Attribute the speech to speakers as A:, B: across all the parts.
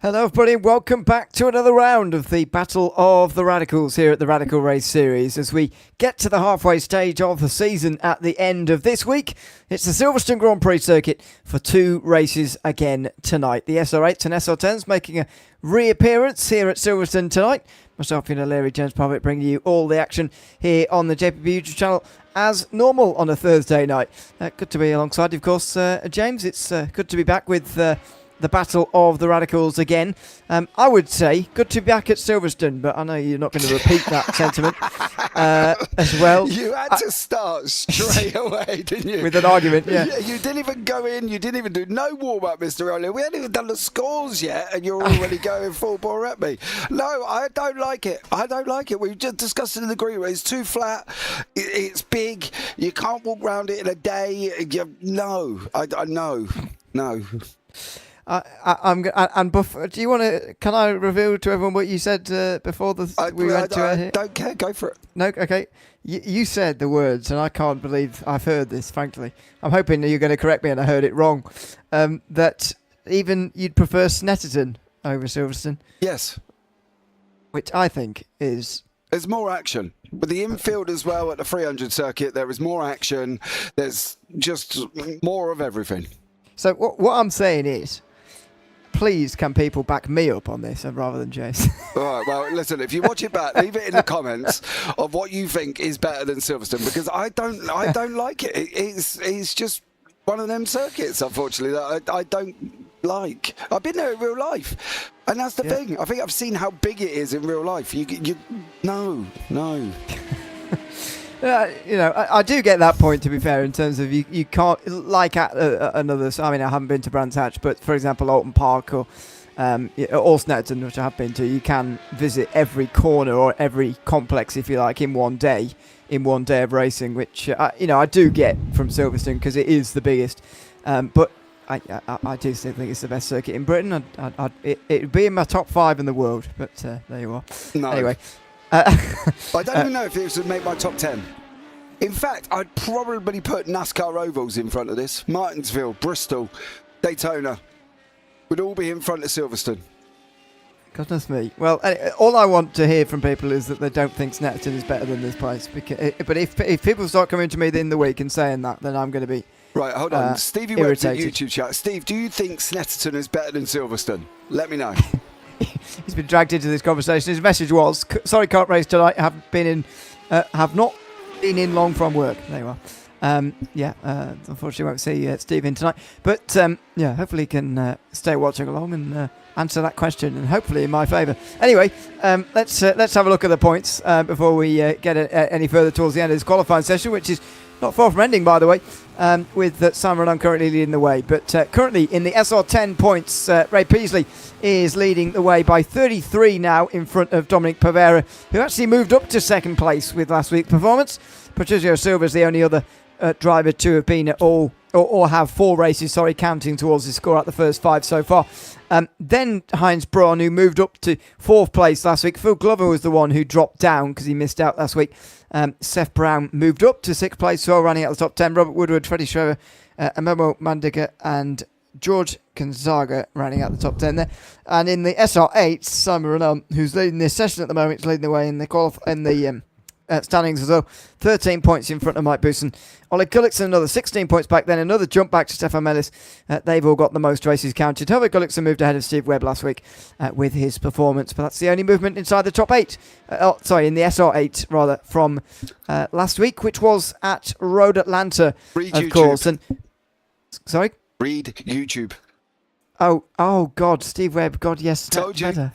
A: Hello everybody and welcome back to another round of the Battle of the Radicals here at the Radical Race Series as we get to the halfway stage of the season at the end of this week. It's the Silverstone Grand Prix circuit for two races again tonight. The SR8s and SR10s making a reappearance here at Silverstone tonight. Myself, Larry James Parfitt, bringing you all the action here on the JPB YouTube channel as normal on a Thursday night. Good to be alongside you, of course, James. It's good to be back with the Battle of the Radicals again. I would say good to be back at Silverstone, but I know you're not going to repeat that sentiment as well.
B: You had to start straight away, didn't you?
A: With an argument, yeah.
B: You didn't even go in, you didn't even do no warm-up, Mr. O'Leary. We hadn't even done the scores yet, and you're already going full bore at me. No, I don't like it. I don't like it. We've just discussed it in the green room. It's too flat. It's big. You can't walk around it in a day. No.
A: Do you want to? Can I reveal to everyone what you said before we went to here?
B: Don't care. Go for it.
A: No, okay. You said the words, and I can't believe I've heard this. Frankly, I'm hoping that you're going to correct me, and I heard it wrong. That even you'd prefer Snetterton over Silverstone.
B: Yes.
A: Which I think is.
B: There's more action. With the infield as well at the 300 circuit, there is more action. There's just more of everything. So
A: what I'm saying is, please can people back me up on this rather than Jace?
B: All right, well, listen, if you watch it back, leave it in the comments of what you think is better than Silverstone, because I don't like it. It's just one of them circuits, unfortunately, that I don't like. I've been there in real life, and that's the thing. I think I've seen how big it is in real life. No.
A: I do get that point, to be fair, in terms of you can't, like at another, I mean, I haven't been to Brands Hatch, but for example, Alton Park or Snetterton, which I have been to, you can visit every corner or every complex, if you like, in one day of racing, which, I do get from Silverstone because it is the biggest. But I do still think it's the best circuit in Britain. It would be in my top 5 in the world, but there you are.
B: No.
A: Anyway.
B: I don't even know if it would make my top 10. In fact, I'd probably put NASCAR ovals in front of this. Martinsville, Bristol, Daytona would all be in front of Silverstone.
A: Goodness me. Well, all I want to hear from people is that they don't think Snetterton is better than this place. But if people start coming to me in the week and saying that, then I'm going to be
B: right, hold on. Stevie Webb's at YouTube chat. Steve, do you think Snetterton is better than Silverstone? Let me know.
A: He's been dragged into this conversation. His message was, sorry, can't race tonight. Have not been in long from work. There you are. Unfortunately won't see Steve in tonight. But hopefully he can stay watching along and answer that question, and hopefully in my favour. Anyway, let's have a look at the points before we get any further towards the end of this qualifying session, which is not far from ending, by the way, with Simon Renan currently leading the way. But currently in the SR10 points, Ray Peasley is leading the way by 33 now in front of Dominic Pavera, who actually moved up to second place with last week's performance. Patricio Silva is the only other driver to have been at all, or have 4 races, counting towards his score at the first 5 so far. Then Heinz Braun, who moved up to 4th place last week. Phil Glover was the one who dropped down because he missed out last week. Seth Brown moved up to 6th place, so running out the top 10. Robert Woodward, Freddie Schroeder, Amemo Mandiga and George Gonzaga running out the top 10 there. And in the SR8, Simon Renan, who's leading this session at the moment, is leading the way in the standings as well. 13 points in front of Mike Bousson. Oleg Gullickson, another 16 points back. Then another jump back to Stefan Mellis. They've all got the most races counted. However, Gullickson moved ahead of Steve Webb last week with his performance. But that's the only movement inside the top 8. In the SR8, rather, from last week, which was at Road Atlanta,
B: Read
A: of
B: YouTube.
A: course. And sorry?
B: Read YouTube.
A: Oh, God, Steve Webb. God, yes.
B: Told you.
A: Better.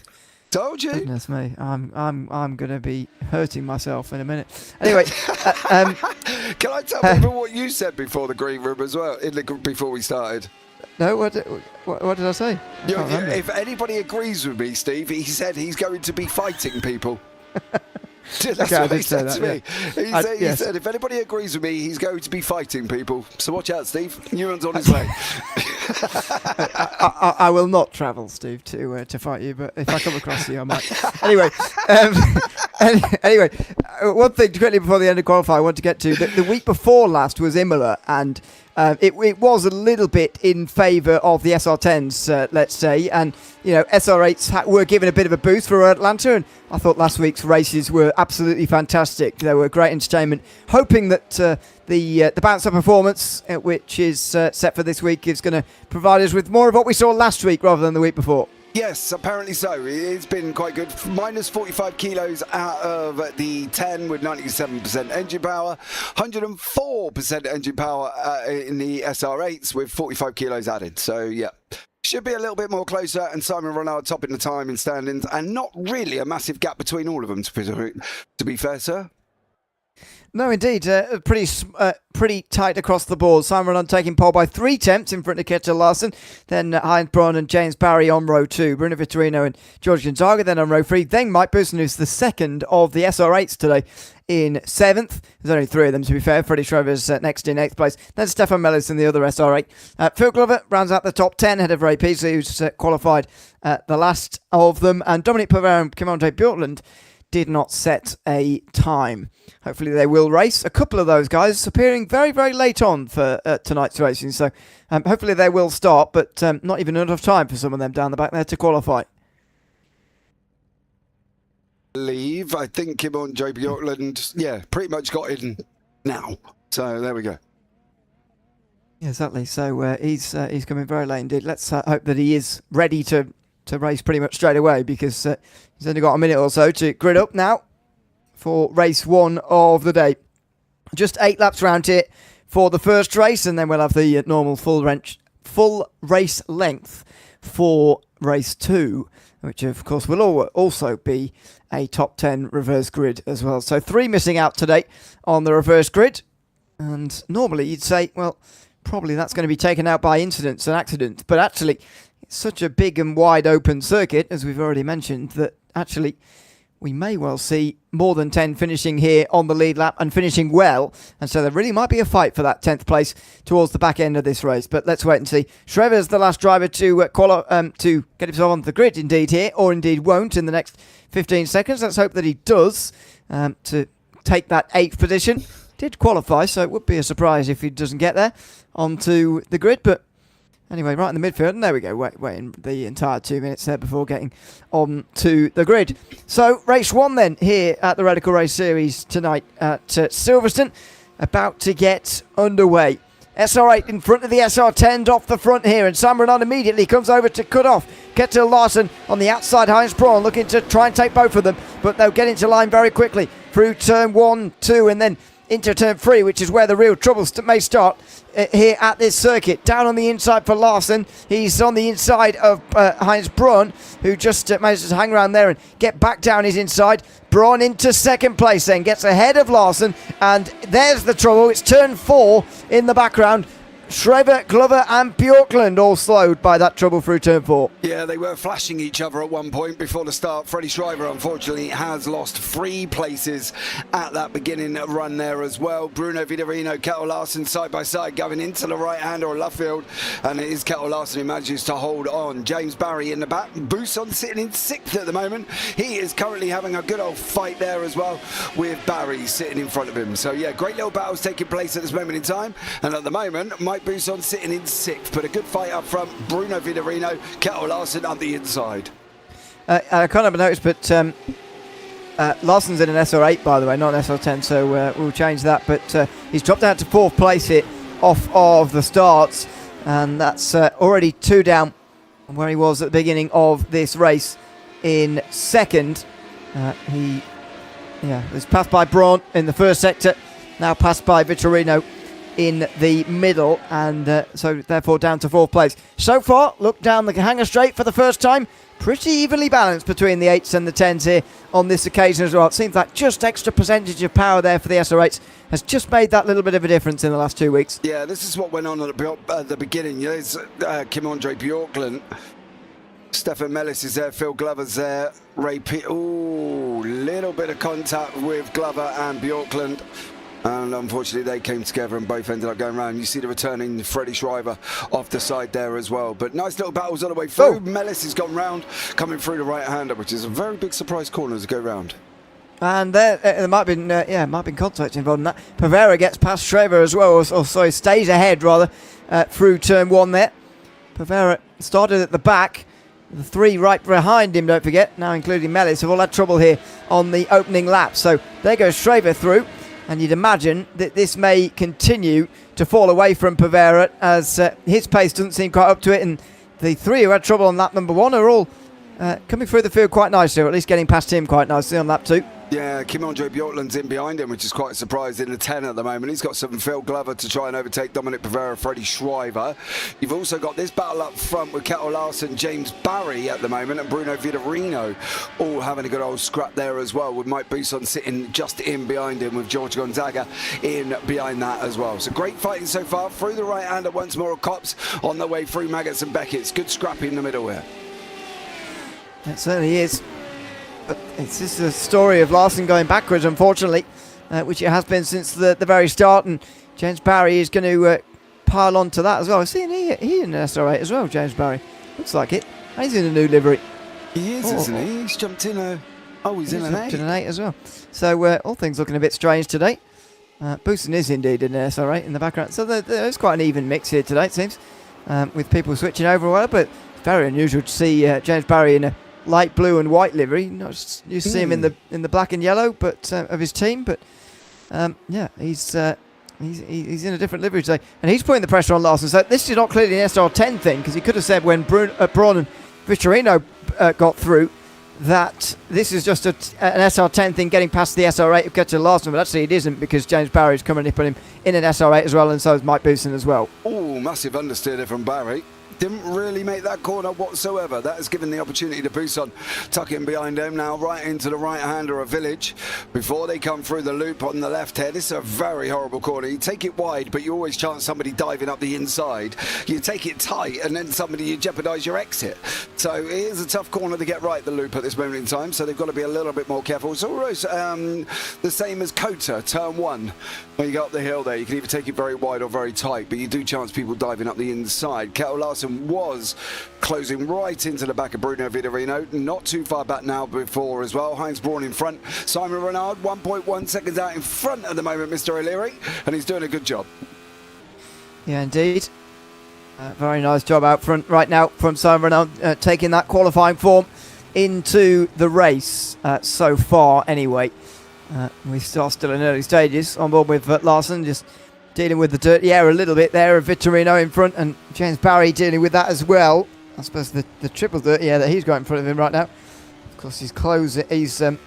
B: Told you.
A: Goodness me, I'm going to be hurting myself in a minute. Anyway,
B: can I tell people what you said before the green room as well? Before we started.
A: No, what did I say?
B: If anybody agrees with me, Steve, he said he's going to be fighting people. That's what he said to me. He said, if anybody agrees with me, he's going to be fighting people. So watch out, Steve. Ewan's on his way.
A: I will not travel, Steve, to fight you, but if I come across you, I might. Anyway, one thing quickly before the end of qualifying I want to get to, the week before last was Imola, and it was a little bit in favour of the SR10s, let's say, and SR8s were given a bit of a boost for Atlanta, and I thought last week's races were absolutely fantastic. They were great entertainment. Hoping that the bounce-up performance, which is set for this week, is going to provide us with more of what we saw last week rather than the week before.
B: Yes, apparently so. It's been quite good. Minus 45 kilos out of the 10 with 97% engine power. 104% engine power in the SR8s with 45 kilos added. So, yeah. Should be a little bit more closer, and Simon Ronald topping the time in standings, and not really a massive gap between all of them, to be fair, sir.
A: No, indeed. Pretty tight across the board. Simon Ronald taking pole by 3/10 in front of Kjetil Larsen. Then Heinz Braun and James Barry on row 2. Bruno Vitorino and George Gonzaga then on row 3. Then Mike Bussen, who's the second of the SR8s today, in 7th. There's only 3 of them, to be fair. Freddie Schroeder's next in 8th place. Then Stefan Mellis in the other SR8. Phil Glover rounds out the top 10 ahead of Ray Peasley, who's qualified the last of them. And Dominic Pavard and Commentators Bjorklund did not set a time. Hopefully they will race. A couple of those guys appearing very, very late on for tonight's racing. So hopefully they will start, but not even enough time for some of them down the back there to qualify.
B: I think Kim on JP Bjorkland, pretty much got in now. So there we go.
A: Yeah, exactly. So he's coming very late indeed. Let's hope that he is ready to race pretty much straight away, because he's only got a minute or so to grid up now for race 1 of the day. Just 8 laps round here for the first race, and then we'll have the normal full race length for race 2, which of course will also be a top 10 reverse grid as well. So 3 missing out today on the reverse grid, and normally you'd say, well, probably that's going to be taken out by incidents and accidents, but actually it's such a big and wide open circuit, as we've already mentioned, that actually we may well see more than 10 finishing here on the lead lap and finishing well. And so there really might be a fight for that 10th place towards the back end of this race. But let's wait and see. Schrever's the last driver to get himself onto the grid indeed here, or indeed won't in the next 15 seconds. Let's hope that he does to take that 8th position. Did qualify, so it would be a surprise if he doesn't get there onto the grid. But anyway, right in the midfield, and there we go, waiting the entire 2 minutes there before getting on to the grid. So, race 1 then, here at the Radical Race Series tonight at Silverstone, about to get underway. SR8 in front of the SR10 off the front here, and Sam Renan immediately comes over to cut off Kjetil Larsen on the outside. Heinz Braun looking to try and take both of them, but they'll get into line very quickly through turn 1, 2, and then into turn 3, which is where the real trouble may start here at this circuit. Down on the inside for Larsen. He's on the inside of Heinz Braun, who just manages to hang around there and get back down his inside. Braun into second place then, gets ahead of Larsen, and there's the trouble. It's turn 4 in the background. Schreiber, Glover and Bjorklund all slowed by that trouble through turn 4.
B: Yeah, they were flashing each other at one point before the start. Freddie Schreiber, unfortunately, has lost 3 places at that beginning run there as well. Bruno Vitorino, Kjetil Larsen side by side going into the right-hand or left field, and it is Kjetil Larsen who manages to hold on. James Barry in the back. Buson sitting in 6th at the moment. He is currently having a good old fight there as well, with Barry sitting in front of him. So yeah, great little battles taking place at this moment in time, and at the moment Mike Buson sitting in 6th, but a good fight up front. Bruno Vitorino, Kjetil Larsen on the inside.
A: I can't have a notice, but Larsen's in an SR8, by the way, not an SR10, so we'll change that. But he's dropped out to 4th place here off of the starts, and that's already 2 down where he was at the beginning of this race in 2nd. He was passed by Braun in the first sector, now passed by Vitorino in the middle, and so therefore down to 4th place. So far, look down the hanger straight for the first time. Pretty evenly balanced between the 8s and the 10s here on this occasion as well. It seems like just extra percentage of power there for the SR8s has just made that little bit of a difference in the last 2 weeks.
B: Yeah, this is what went on at the beginning. There's Kim-Andre Bjorklund. Stefan Mellis is there, Phil Glover's there, Ray Pitt. Ooh, little bit of contact with Glover and Bjorklund. And unfortunately, they came together and both ended up going round. You see the returning Freddie Schreiber off the side there as well. But nice little battles all the way through. Mellis has gone round, coming through the right-hander, which is a very big surprise corner to go round.
A: And there might have been contact involved in that. Pavera gets past Schrever as well, or sorry, stays ahead rather, through turn 1 there. Pavera started at the back. The 3 right behind him, don't forget, now including Mellis, have all had trouble here on the opening lap. So there goes Schrever through, and you'd imagine that this may continue to fall away from Pavera as his pace doesn't seem quite up to it, and the 3 who had trouble on lap number 1 are all coming through the field quite nicely, or at least getting past him quite nicely on lap 2.
B: Yeah, Kim-Andre Bjortland's in behind him, which is quite a surprise in the 10 at the moment. He's got some Phil Glover to try and overtake Dominic Pavera, Freddie Schreiber. You've also got this battle up front with Kettle Larson, James Barry at the moment, and Bruno Vitorino all having a good old scrap there as well, with Mike Buson sitting just in behind him, with George Gonzaga in behind that as well. So great fighting so far through the right-hander once more. Cops on the way through Maggots and Beckett's. Good scrapping in the middle here.
A: It certainly is. But it's just a story of Larson going backwards, unfortunately, which it has been since the very start. And James Barry is going to pile on to that as well. I see he in an SR8 as well, James Barry. Looks like it. And he's in a new livery.
B: He is, isn't he? He's jumped in a... Oh, he's in an 8.
A: In an 8 as well. So all things looking a bit strange today. Boosten is indeed in an SR8 in the background. So there's quite an even mix here today, it seems, with people switching over. Well, but it's very unusual to see James Barry in a light blue and white livery. Not just, you see him in the black and yellow, but of his team. But yeah, he's in a different livery today, and he's putting the pressure on Larson. So this is not clearly an SR10 thing, because he could have said when Braun and Vitorino got through that this is just an SR10 thing getting past the SR8 of Kettle Larson, but actually it isn't, because James Barry's coming and put him in an SR8 as well, and so is Mike Buson as well.
B: Oh, massive understeer there from Barry. Didn't really make that corner whatsoever. That has given the opportunity to Buson tuck in behind him now, right into the right-hander of Village before they come through the loop on the left here. This is a very horrible corner. You take it wide, but you always chance somebody diving up the inside. You take it tight, and then you jeopardise your exit. So it is a tough corner to get right, the loop, at this moment in time, so they've got to be a little bit more careful. It's almost the same as Kota, turn 1. When you go up the hill there, you can either take it very wide or very tight, but you do chance people diving up the inside. Kettle Larson was closing right into the back of Bruno Vitorino, not too far back now before as well. Heinz Braun in front, Simon Renard 1.1 seconds out in front at the moment, Mr. O'Leary, and he's doing a good job.
A: Yeah, indeed. Very nice job out front right now from Simon Renard, taking that qualifying form into the race so far anyway. We are still in early stages on board with Larson, just dealing with the dirty air a little bit there of Vitorino in front, and James Barry dealing with that as well. I suppose the triple dirty air that he's got in front of him right now. Of course, he's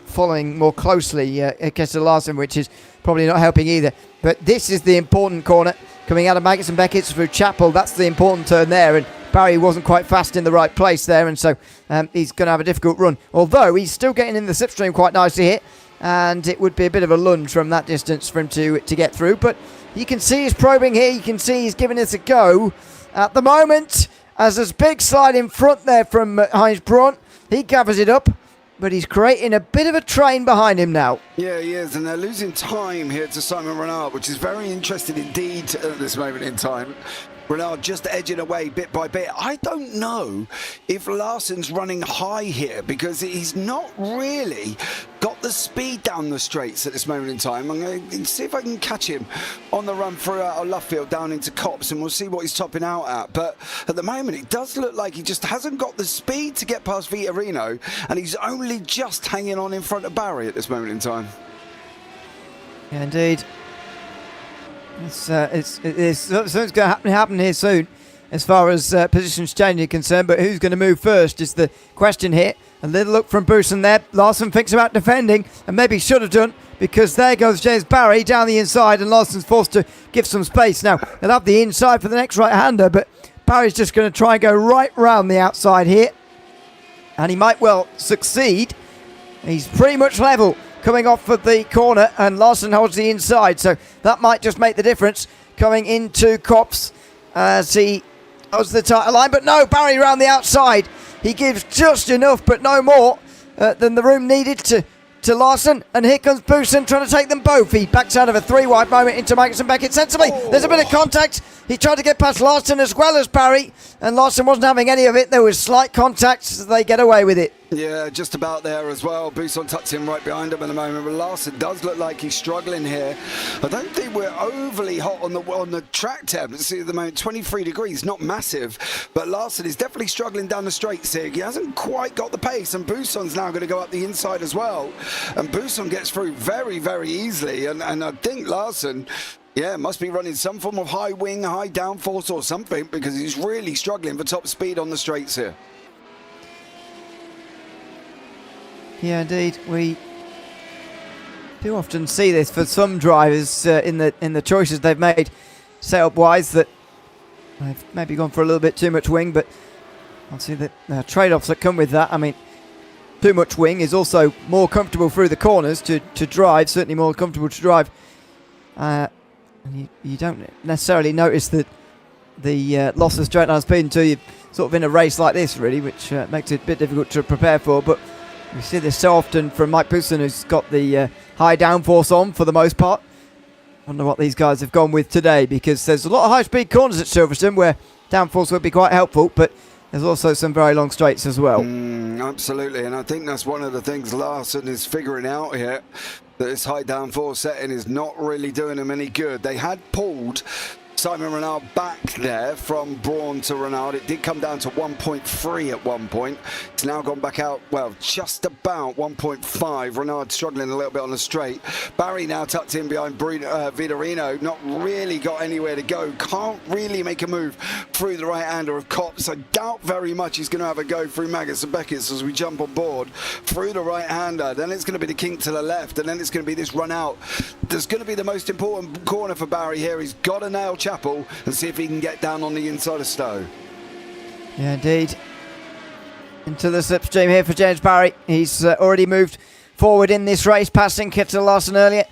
A: following more closely Kettle Larson, which is probably not helping either. But this is the important corner coming out of Maggots and Beckett's through Chapel. That's the important turn there, and Barry wasn't quite fast in the right place there, and so he's going to have a difficult run. Although he's still getting in the slipstream quite nicely here, and it would be a bit of a lunge from that distance for him to get through. But you can see he's probing here. You can see he's giving it a go at the moment, as there's a big slide in front there from Heinz Braun. He gathers it up, but he's creating a bit of a train behind him now.
B: Yeah, he is, and they're losing time here to Simon Renard, which is very interesting indeed at this moment in time. Renard just edging away bit by bit. I don't know if Larson's running high here, because he's not really got the speed down the straights at this moment in time. I'm going to see if I can catch him on the run through out of Luffield down into Copse, and we'll see what he's topping out at. But at the moment, it does look like he just hasn't got the speed to get past Vitorino, and he's only just hanging on in front of Barry at this moment in time.
A: Yeah, indeed. Something's going to happen here soon, as far as positions changing are concerned. But who's going to move first is the question here. A little look from Buson there. Larson thinks about defending, and maybe should have done, because there goes James Barry down the inside, and Larson's forced to give some space. Now, they'll have the inside for the next right-hander, but Barry's just going to try and go right round the outside here, and he might well succeed. He's pretty much level coming off of the corner, and Larson holds the inside, so that might just make the difference coming into Copse as he holds the title line. But no, Barry round the outside. He gives just enough, but no more than the room needed to Larson, and here comes Buson trying to take them both. He backs out of a 3-wide moment into Maggots and Beckett sensibly. There's a bit of contact. He tried to get past Larson as well as Barry, and Larson wasn't having any of it. There was slight contact, so they get away with it.
B: Yeah, just about there as well. Buson tucks in right behind him at the moment, but Larson does look like he's struggling here. I don't think we're overly hot on the track temp. See at the moment, 23 degrees, not massive, but Larson is definitely struggling down the straights here. He hasn't quite got the pace, and Buson's now going to go up the inside as well. And Buson gets through very, very easily, and I think Larson, yeah, must be running some form of high wing, high downforce or something, because he's really struggling for top speed on the straights here.
A: Yeah, indeed. We do often see this for some drivers in the choices they've made setup-wise, that they've maybe gone for a little bit too much wing, but obviously the trade-offs that come with that. I mean, too much wing is also more comfortable through the corners to drive, certainly more comfortable to drive. And you don't necessarily notice that the loss of straight line speed until you're sort of in a race like this, really, which makes it a bit difficult to prepare for. But we see this so often from Mike Buson, who's got the high downforce on for the most part. I wonder what these guys have gone with today, because there's a lot of high-speed corners at Silverstone where downforce would be quite helpful, but there's also some very long straights as well.
B: Absolutely, and I think that's one of the things Larson is figuring out here, that this high downforce setting is not really doing him any good. They had pulled Simon Renard back there from Brawn to Renard. It did come down to 1.3 at one point. It's now gone back out, well, just about 1.5. Renard struggling a little bit on the straight. Barry now tucked in behind Vitorino. Not really got anywhere to go. Can't really make a move through the right-hander of Copps. I doubt very much he's going to have a go through Maggotts and Beckett's as we jump on board. Through the right-hander. Then it's going to be the kink to the left. And then it's going to be this run out. There's going to be the most important corner for Barry here. He's got to nail Chapel and see if he can get down on the inside of Stowe.
A: Yeah, indeed. Into the slipstream here for James Barry. He's already moved forward in this race, passing Kittel Larson earlier.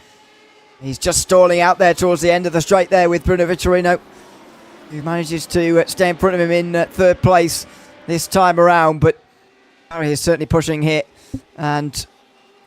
A: He's just stalling out there towards the end of the straight there with Bruno Vitorino, who manages to stay in front of him in third place this time around. But Barry is certainly pushing here, and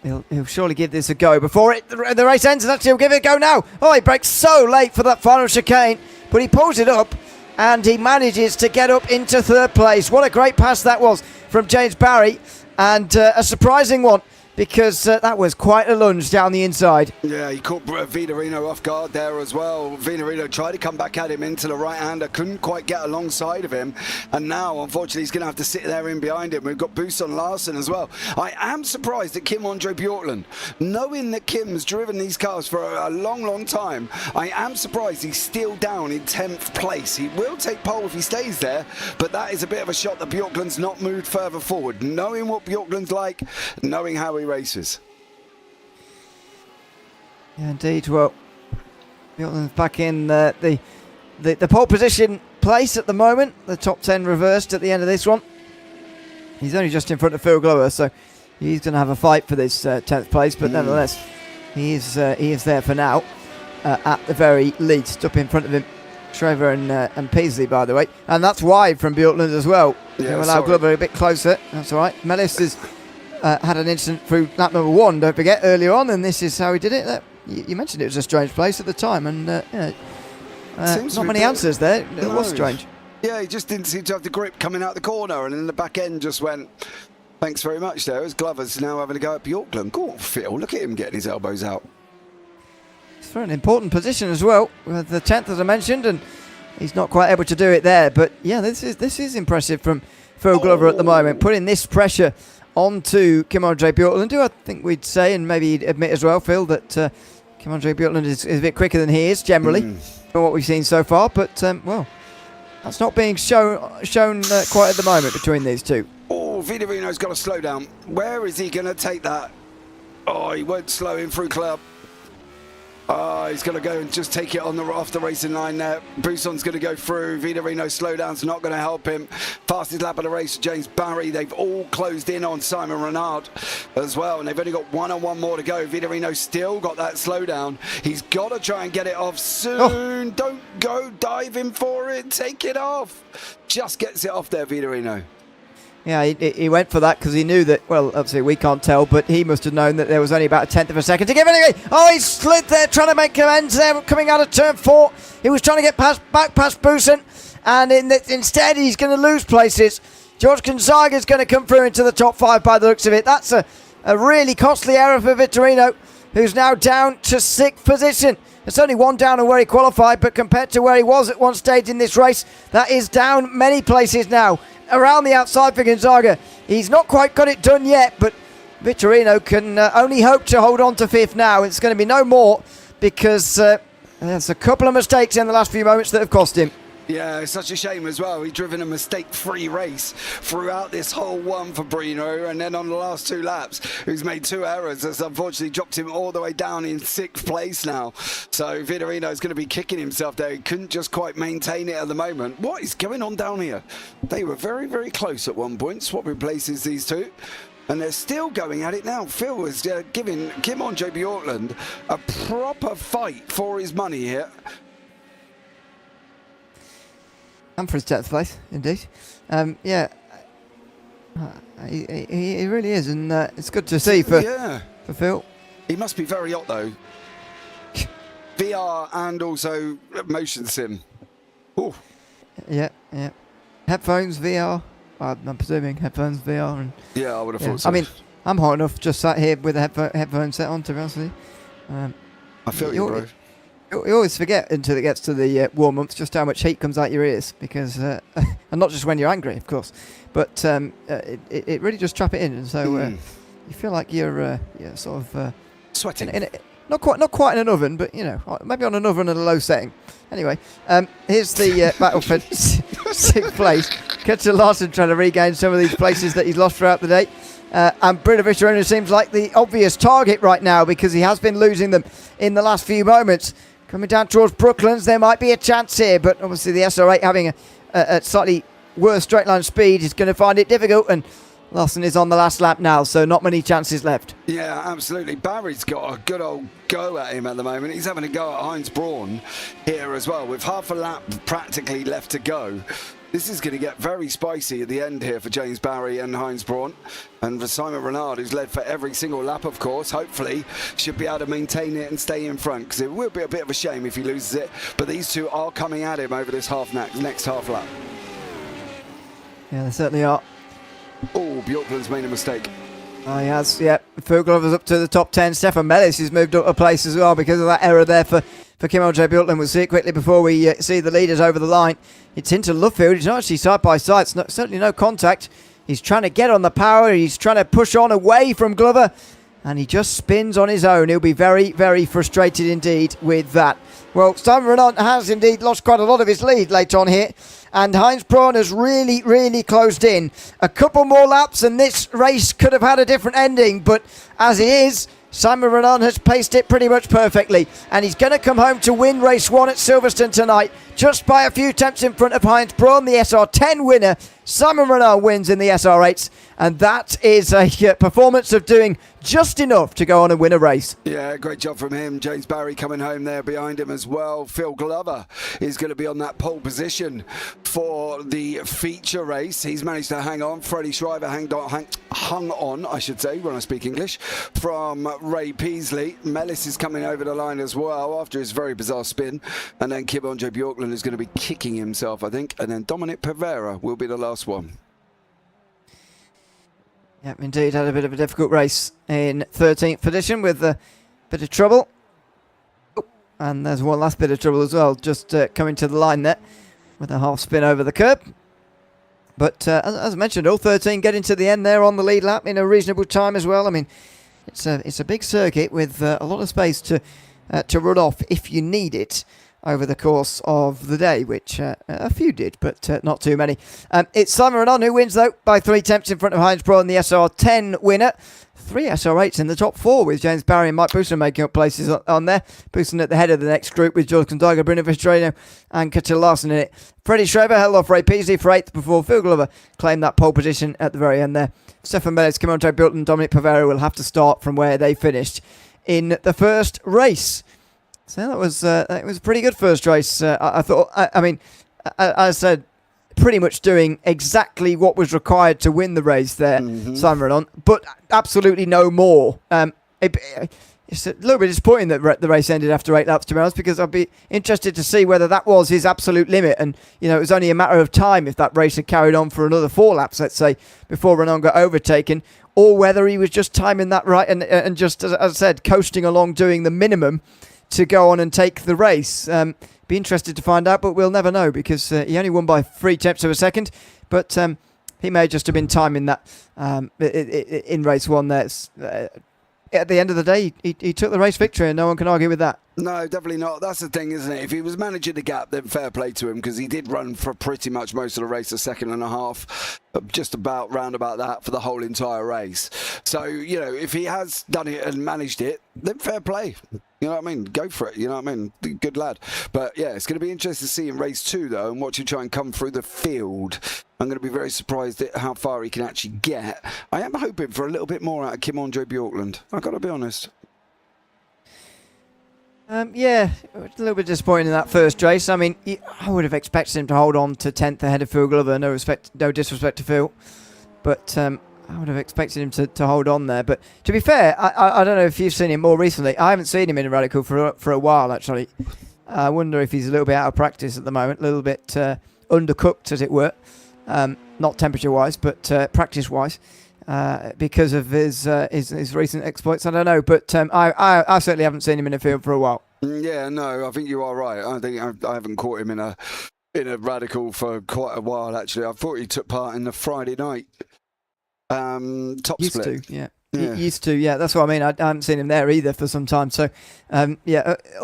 A: he'll surely give this a go before the race ends, and actually he'll give it a go now. Oh, he breaks so late for that final chicane, but he pulls it up and he manages to get up into third place. What a great pass that was from James Barry, and a surprising one, because that was quite a lunge down the inside.
B: Yeah, he caught Vitorino off guard there as well. Vitorino tried to come back at him into the right-hander, couldn't quite get alongside of him, and now, unfortunately, he's going to have to sit there in behind him. We've got Buson Larson as well. I am surprised at Kim-Andre Bjorklund. Knowing that Kim's driven these cars for a long, long time, I am surprised he's still down in 10th place. He will take pole if he stays there, but that is a bit of a shot that Bjorklund's not moved further forward. Knowing what Bjorklund's like, knowing how he races.
A: Yeah, indeed. Well, Bjorklund's back in the pole position place at the moment. The top 10 reversed at the end of this one. He's only just in front of Phil Glover, so he's going to have a fight for this 10th place. But nevertheless, he is there for now, at the very least. Up in front of him, Trevor and Peasley, by the way, and that's wide from Bjorklund as well.
B: Yeah,
A: will allow Glover a bit closer. That's all right. Mellis has had an incident through lap number 1, don't forget, earlier on, and this is how he did it. You mentioned it was a strange place at the time, and not many answers there. It was strange.
B: Yeah, he just didn't seem to have the grip coming out the corner, and then the back end just went, thanks very much there, as Glover's now having a go at Bjorklund. Go on, Phil, look at him getting his elbows out.
A: It's for an important position as well, with the 10th, as I mentioned, and he's not quite able to do it there. But yeah, this is impressive from Phil Glover at the moment, putting this pressure onto Kim-Andre Bjorklund. Do I think we'd say, and maybe he'd admit as well, Phil, that Kim-Andre Bjorklund is a bit quicker than he is generally from what we've seen so far. But well, that's not being shown quite at the moment between these two.
B: Oh, Vitorino's got to slow down. Where is he going to take that? Oh, he won't slow in through Club. Oh, he's going to go and just take it off the racing line there. Buson's going to go through. Vitorino's slowdown's not going to help him. Fastest lap of the race, James Barry. They've all closed in on Simon Renard as well, and they've only got one more to go. Vitorino still got that slowdown. He's got to try and get it off soon. Oh. Don't go diving for it. Take it off. Just gets it off there, Vitorino.
A: Yeah, he went for that because he knew that, well, obviously we can't tell, but he must have known that there was only about a 10th of a second to give anyway. Oh, he slid there trying to make amends there coming out of turn 4. He was trying to get back past Buson, and instead he's going to lose places. George Gonzaga is going to come through into the top 5 by the looks of it. That's a really costly error for Vitorino, who's now down to 6th position. It's only one down on where he qualified, but compared to where he was at one stage in this race, that is down many places now. Around the outside for Gonzaga. He's not quite got it done yet, but Vitorino can only hope to hold on to 5th now. It's going to be no more because there's a couple of mistakes in the last few moments that have cost him.
B: Yeah, it's such a shame as well. He'd driven a mistake-free race throughout this whole one for Brino, and then on the last 2 laps, he's made 2 errors. That's unfortunately dropped him all the way down in 6th place now. So Vitorino's going to be kicking himself there. He couldn't just quite maintain it at the moment. What is going on down here? They were very, very close at one point, swapping places, these two. And they're still going at it now. Phil was giving Kim on JP Auckland a proper fight for his money here.
A: And for his 10th place, indeed. Yeah, he really is, and it's good to see for Phil.
B: He must be very hot though. VR and also motion sim. Ooh.
A: Yeah. Headphones, VR. I'm presuming headphones, VR, and
B: yeah, I would have thought so.
A: I mean, I'm hot enough just sat here with a headphone set on, to be honest with you.
B: I feel you, bro.
A: You always forget until it gets to the warm months just how much heat comes out your ears, because and not just when you're angry, of course, but it really just trap it in, and so you feel like you're sort of
B: sweating.
A: Not quite in an oven, but maybe on an oven at a low setting. Anyway, here's the battle for 6th place. Kutcher Larson trying to regain some of these places that he's lost throughout the day. And Bruno Vitorino seems like the obvious target right now, because he has been losing them in the last few moments. Coming down towards Brooklands, there might be a chance here, but obviously the SR8 having a slightly worse straight line speed is going to find it difficult, and Larson is on the last lap now, so not many chances left.
B: Yeah, absolutely. Barry's got a good old go at him at the moment. He's having a go at Heinz Braun here as well, with half a lap practically left to go. This is going to get very spicy at the end here for James Barry and Heinz Braun. And for Simon Renard, who's led for every single lap, of course, hopefully should be able to maintain it and stay in front, because it will be a bit of a shame if he loses it. But these two are coming at him over this next half lap.
A: Yeah, they certainly are.
B: Oh, Bjorkland's made a mistake.
A: Oh, he has, yeah. Fuglhover's up to the top 10. Stefan Mellis has moved up a place as well because of that error there for Kim on JP Auckland. We'll see it quickly before we see the leaders over the line. It's into Lovefield. It's not actually side by side. It's certainly no contact. He's trying to get on the power. He's trying to push on away from Glover, and he just spins on his own. He'll be very, very frustrated indeed with that. Well, Simon Renaud has indeed lost quite a lot of his lead late on here, and Heinz Braun has really, really closed in. A couple more laps and this race could have had a different ending, but as it is, Simon Renaud has paced it pretty much perfectly, and he's going to come home to win race 1 at Silverstone tonight, just by a few tenths in front of Heinz Braun, the SR10 winner. Simon Renaud wins in the SR8s, and that is a performance of doing just enough to go on and win a race.
B: Yeah, great job from him. James Barry coming home there behind him as well. Phil Glover is going to be on that pole position for the feature race. He's managed to hang on. Freddie Shriver hung on, I should say, when I speak English, from Ray Peasley. Mellis is coming over the line as well after his very bizarre spin. And then Kib on JP Auckland is going to be kicking himself, I think. And then Dominic Pavera will be the last one.
A: Yep, indeed, had a bit of a difficult race in 13th position with a bit of trouble. Oh, and there's one last bit of trouble as well, just coming to the line there with a half spin over the curb. But as I mentioned, all 13 getting to the end there on the lead lap in a reasonable time as well. I mean, it's a big circuit with a lot of space to run off if you need it over the course of the day, which a few did, but not too many. It's Simon Renaud who wins, though, by 3 tenths in front of Heinz Braun, the SR10 winner. 3 SR8s in the top 4 with James Barry and Mike Bousson making up places on there. Bousson at the head of the next group with George Gonzaga, Bruno Vitorino and Kutcher Larson in it. Freddie Schreiber held off Ray Peasley for 8th before Phil Glover claimed that pole position at the very end there. Stefan Mellis, Commentators, Bilton and Dominic Pavera will have to start from where they finished in the first race. So that was a pretty good first race. I thought. I mean, I said, pretty much doing exactly what was required to win the race there, Simon Renaud, but absolutely no more. it's a little bit disappointing that the race ended after 8 laps, to be honest, because I'd be interested to see whether that was his absolute limit. And, it was only a matter of time if that race had carried on for another 4 laps, let's say, before Renan got overtaken, or whether he was just timing that right and just, as I said, coasting along doing the minimum to go on and take the race. Be interested to find out, but we'll never know because he only won by 3/10 of a second. But he may just have been timing that in race 1 there. At the end of the day, he took the race victory, and no one can argue with that.
B: No, definitely not. That's the thing, isn't it? If he was managing the gap, then fair play to him, because he did run for pretty much most of the race, a second and a half, just about round about that for the whole entire race. So, if he has done it and managed it, then fair play. You know what I mean? Go for it. You know what I mean? Good lad. But yeah, it's going to be interesting to see in race 2, though, and watch him try and come through the field. I'm going to be very surprised at how far he can actually get. I am hoping for a little bit more out of Kim-Andre Bjorklund. I've got to be honest.
A: Yeah, a little bit disappointing in that first race. I mean, I would have expected him to hold on to 10th ahead of Phil Glover. No disrespect to Phil, but I would have expected him to hold on there. But to be fair, I don't know if you've seen him more recently. I haven't seen him in a Radical for a while, actually. I wonder if he's a little bit out of practice at the moment, a little bit undercooked, as it were. Not temperature-wise, but practice-wise. Because of his recent exploits, I don't know, but I certainly haven't seen him in the field for a while.
B: Yeah, no, I think you are right. I think I haven't caught him in a Radical for quite a while. Actually, I thought he took part in the Friday night top
A: used
B: split.
A: To, yeah. Used to, yeah. That's what I mean. I haven't seen him there either for some time. So, or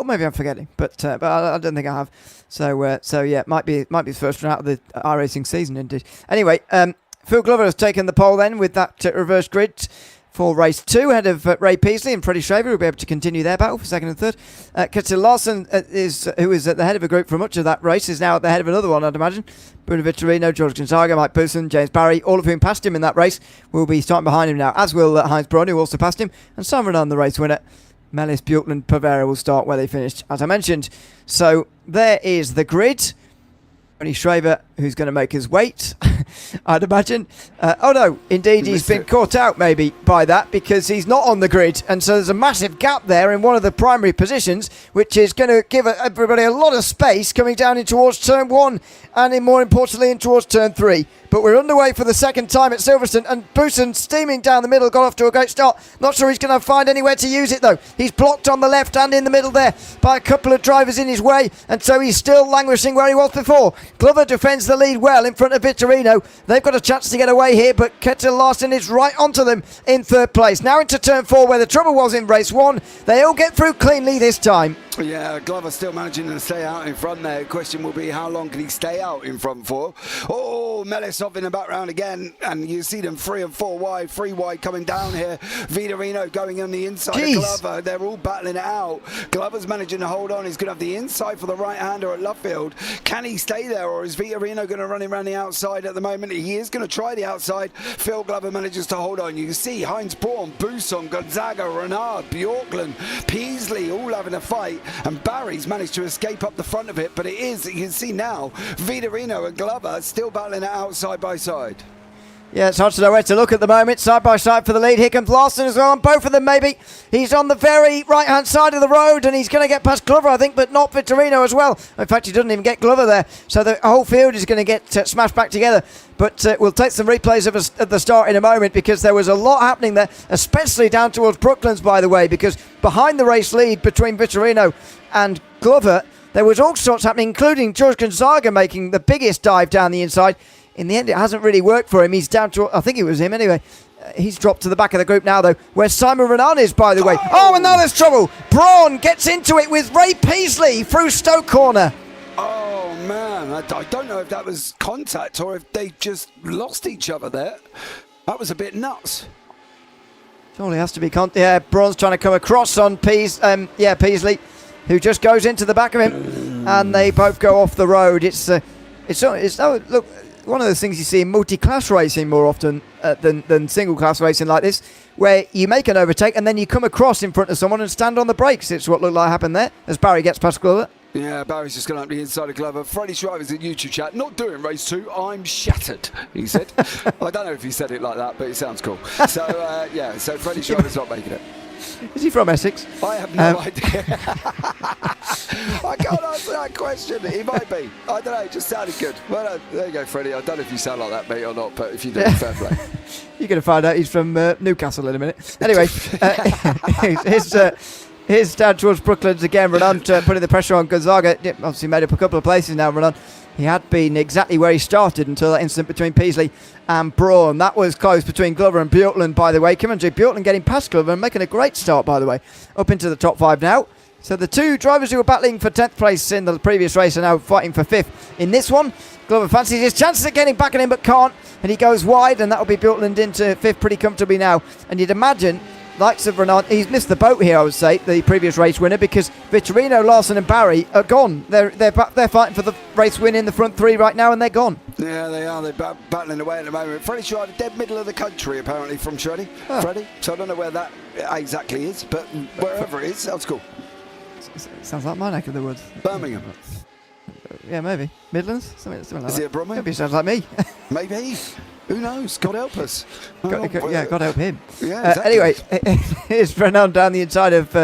A: maybe I'm forgetting, but I don't think I have. So yeah, might be his first run out of the iRacing season, indeed. Anyway, Phil Glover has taken the pole then with that reverse grid for race 2 ahead of Ray Peasley and Freddie Shraver will be able to continue their battle for second and third. Kjetil Larsen, who was at the head of a group for much of that race, is now at the head of another one, I'd imagine. Bruno Vittorino, George Gonzaga, Mike Bousson, James Barry, all of whom passed him in that race, will be starting behind him now, as will Heinz Braun, who also passed him, and Sam Renan, the race winner. Melis, Bjorklund, Pavera will start where they finished, as I mentioned. So there is the grid. Freddie Shraver, who's going to make his weight, I'd imagine. Oh no, indeed he's been caught out maybe by that because he's not on the grid, and so there's a massive gap there in one of the primary positions, which is going to give everybody a lot of space coming down in towards turn 1 and more importantly in towards turn 3. But we're underway for the second time at Silverstone, and Bousson steaming down the middle, got off to a great start. Not sure he's going to find anywhere to use it though. He's blocked on the left and in the middle there by a couple of drivers in his way, and so he's still languishing where he was before. Glover defends the lead well in front of Vittorino. They've got a chance to get away here, but Kjetil Larsen is right onto them in third place. Now into turn 4 where the trouble was in race 1. They all get through cleanly this time.
B: Yeah, Glover still managing to stay out in front there. The question will be how long can he stay out in front for? Oh, Melis off in the background again, and you see them 3 and 4 wide, 3 wide coming down here. Vittorino going on the inside of Glover. They're all battling it out. Glover's managing to hold on. He's going to have the inside for the right-hander at Lovefield. Can he stay there, or is Vittorino going to run him around the outside at the moment? He is going to try the outside. Phil Glover manages to hold on. You can see Heinz Braun, Bousson, Gonzaga, Renard, Bjorklund, Peasley all having a fight. And Barry's managed to escape up the front of it, but it is, you can see now, Vittorino and Glover still battling it out side by side.
A: Yeah, it's hard to know where to look at the moment. Side by side for the lead. Here comes Larsen as well, and both of them maybe. He's on the very right-hand side of the road, and he's going to get past Glover, I think, but not Vittorino as well. In fact, he doesn't even get Glover there. So the whole field is going to get smashed back together. But we'll take some replays of the start in a moment, because there was a lot happening there, especially down towards Brooklands, by the way, because behind the race lead between Vittorino and Glover, there was all sorts happening, including George Gonzaga making the biggest dive down the inside. In the end, it hasn't really worked for him. He's down to, I think it was him anyway. He's dropped to the back of the group now, though, where Simon Renan is, by the way. Oh, and now there's trouble. Braun gets into it with Ray Peasley through Stoke Corner.
B: Oh, man. I don't know if that was contact or if they just lost each other there. That was a bit nuts.
A: Surely has to be contact. Yeah, Braun's trying to come across on Peasley, who just goes into the back of him, and they both go off the road. It's look, one of those things you see in multi-class racing more often than single-class racing like this, where you make an overtake and then you come across in front of someone and stand on the brakes. It's what looked like happened there as Barry gets past Glover.
B: Yeah, Barry's just gone up the inside of Glover. Freddie Shriver's in YouTube chat. Not doing race 2. I'm shattered, he said. I don't know if he said it like that, but it sounds cool. So, so Freddie Shriver's not making it.
A: Is he from Essex?
B: I have no idea. I can't answer that question. He might be. I don't know. It just sounded good. Well, there you go, Freddie. I don't know if you sound like that, mate, or not, but if you do, fair play.
A: You're going to find out he's from Newcastle in a minute. Anyway, here's down towards Brooklands again. Renan putting the pressure on Gonzaga. Obviously made up a couple of places now, Renan. He had been exactly where he started until that incident between Peasley and Braun. That was close between Glover and Bjortland, by the way. Kimmonji Bjortland getting past Glover and making a great start, by the way. Up into the top 5 now. So the two drivers who were battling for 10th place in the previous race are now fighting for 5th in this one. Glover fancies his chances at getting back at him but can't. And he goes wide, and that'll be Bjortland into 5th pretty comfortably now. And you'd imagine, likes of Renan, he's missed the boat here, I would say, the previous race winner, because Vitorino, Larson and Barry are gone. They're fighting for the race win in the front 3 right now, and they're gone.
B: Yeah, they are. They're battling away at the moment. Freddie Schreiber, dead middle of the country, apparently, from Shreddy. Oh. Freddie. So I don't know where that exactly is, but wherever it is, that's cool.
A: Sounds like my neck of the woods.
B: Birmingham.
A: Yeah, maybe. Midlands? Something like that.
B: Is it a Bromley?
A: Maybe it sounds like me.
B: Maybe. Who knows? God help us.
A: God help him.
B: Yeah, exactly.
A: Anyway, here's Renan down the inside of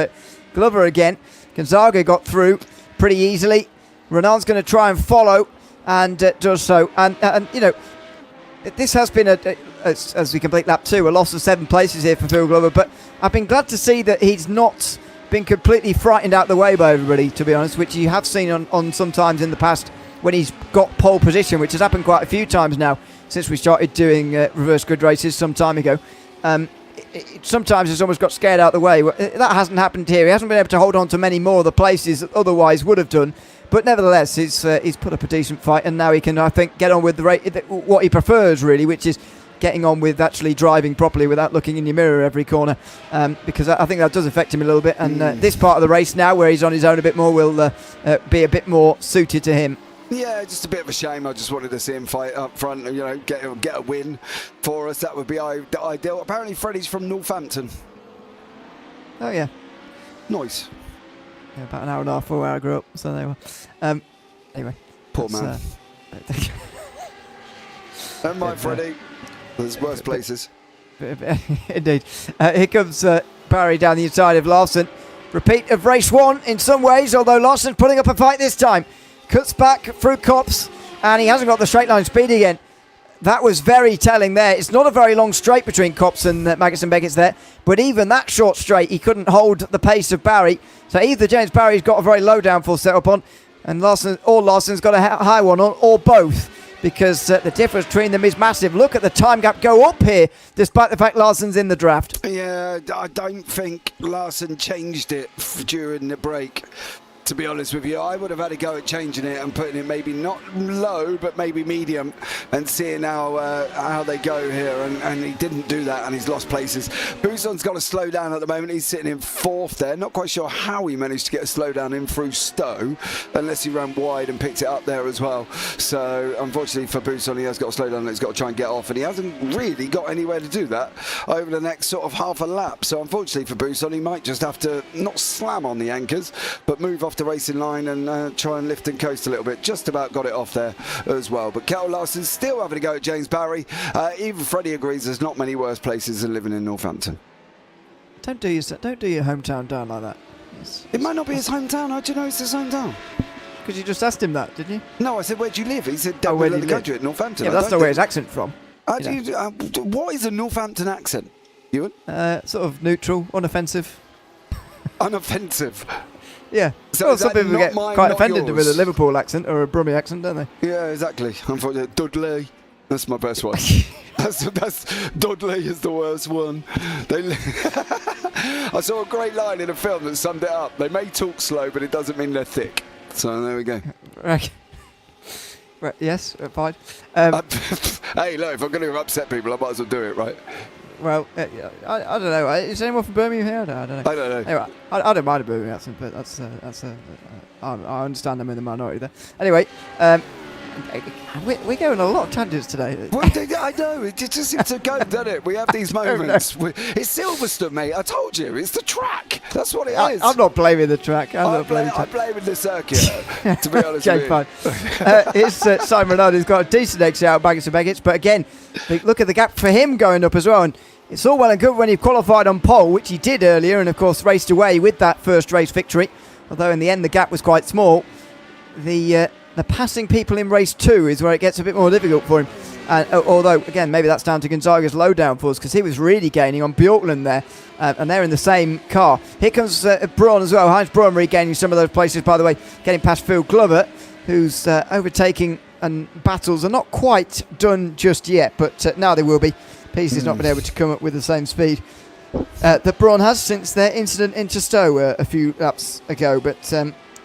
A: Glover again. Gonzaga got through pretty easily. Renan's going to try and follow, and does so. And you know, this has been, as we complete lap 2, a loss of 7 places here for Phil Glover. But I've been glad to see that he's not been completely frightened out the way by everybody, to be honest, which you have seen on sometimes in the past when he's got pole position, which has happened quite a few times now since we started doing reverse grid races some time ago. Sometimes he's almost got scared out the way. That hasn't happened here. He hasn't been able to hold on to many more of the places that otherwise would have done. But nevertheless, he's put up a decent fight, and now he can, I think, get on with what he prefers, really, which is getting on with actually driving properly without looking in your mirror every corner, because I think that does affect him a little bit. And this part of the race now, where he's on his own a bit more, will be a bit more suited to him.
B: Yeah, just a bit of a shame. I just wanted to see him fight up front, you know, get a win for us. That would be ideal. Apparently, Freddie's from Northampton.
A: Oh, yeah.
B: Nice.
A: Yeah, about an hour and a half from where I grew up, so they were. Anyway.
B: Poor man. Never mind, Freddie. There's worse places.
A: Indeed. Here comes Barry down the inside of Larson. Repeat of race 1 in some ways, although Larson's putting up a fight this time. Cuts back through Copse, and he hasn't got the straight line speed again. That was very telling there. It's not a very long straight between Copse and Magnussen Beckett's there, but even that short straight, he couldn't hold the pace of Barry. So either James Barry's got a very low downforce setup on, and Larson's got a high one on, or both, because the difference between them is massive. Look at the time gap go up here, despite the fact Larson's in the draft.
B: Yeah, I don't think Larson changed it during the break. To be honest with you, I would have had a go at changing it and putting it maybe not low, but maybe medium, and seeing how they go here. And he didn't do that, and he's lost places. Buson's got to slow down at the moment. He's sitting in 4th there. Not quite sure how he managed to get a slowdown in through Stowe, unless he ran wide and picked it up there as well. So unfortunately for Buson, he has got to slow down and he's got to try and get off, and he hasn't really got anywhere to do that over the next sort of half a lap. So unfortunately for Buson, he might just have to not slam on the anchors, but move off the racing line and try and lift and coast a little bit. Just about got it off there as well. But Kel Larson's still having a go at James Barry. Even Freddie agrees there's not many worse places than living in Northampton.
A: Don't do your hometown down like that.
B: It might not be his hometown. How do you know it's his hometown?
A: Because you just asked him that, didn't you?
B: No, I said, where do you live? He said, down in the country at Northampton.
A: Yeah, that's not where his accent's from.
B: What is a Northampton accent, Ewan?
A: Sort of neutral, unoffensive.
B: Unoffensive.
A: Yeah.
B: So
A: well, some people get quite offended with a Liverpool accent or a Brummie accent, don't they?
B: Yeah, exactly. Unfortunately, Dudley. That's my best one. that's Dudley is the worst one. I saw a great line in a film that summed it up. They may talk slow, but it doesn't mean they're thick. So there we go.
A: Right. Yes, fine.
B: Hey, look, if I'm going to upset people, I might as well do it, right?
A: Well, I don't know. Is anyone from Birmingham here? I don't know.
B: I don't know.
A: Anyway, I don't mind a Birmingham accent, but I understand I'm in the minority there. Anyway, we're going on a lot of tangents today.
B: Well, I know. It just seems to go, doesn't it? We have these moments. It's Silverstone, mate. I told you. It's the track. That's what it is.
A: I'm not blaming the track.
B: I'm blaming the circuit, to be honest with you.
A: Fine. It's Simon Renaud, who's got a decent exit out of Magnussen Beckett's, but again, look at the gap for him going up as well. And it's all well and good when he qualified on pole, which he did earlier, and of course raced away with that first race victory. Although in the end the gap was quite small. The passing people in race 2 is where it gets a bit more difficult for him. Although, again, maybe that's down to Gonzaga's low downforce, because he was really gaining on Bjorklund there, and they're in the same car. Here comes Braun as well. Heinz Braun regaining some of those places, by the way, getting past Phil Glover, who's overtaking, and battles are not quite done just yet, but now they will be. Pease has not been able to come up with the same speed that Braun has since their incident into Stowe a few laps ago. But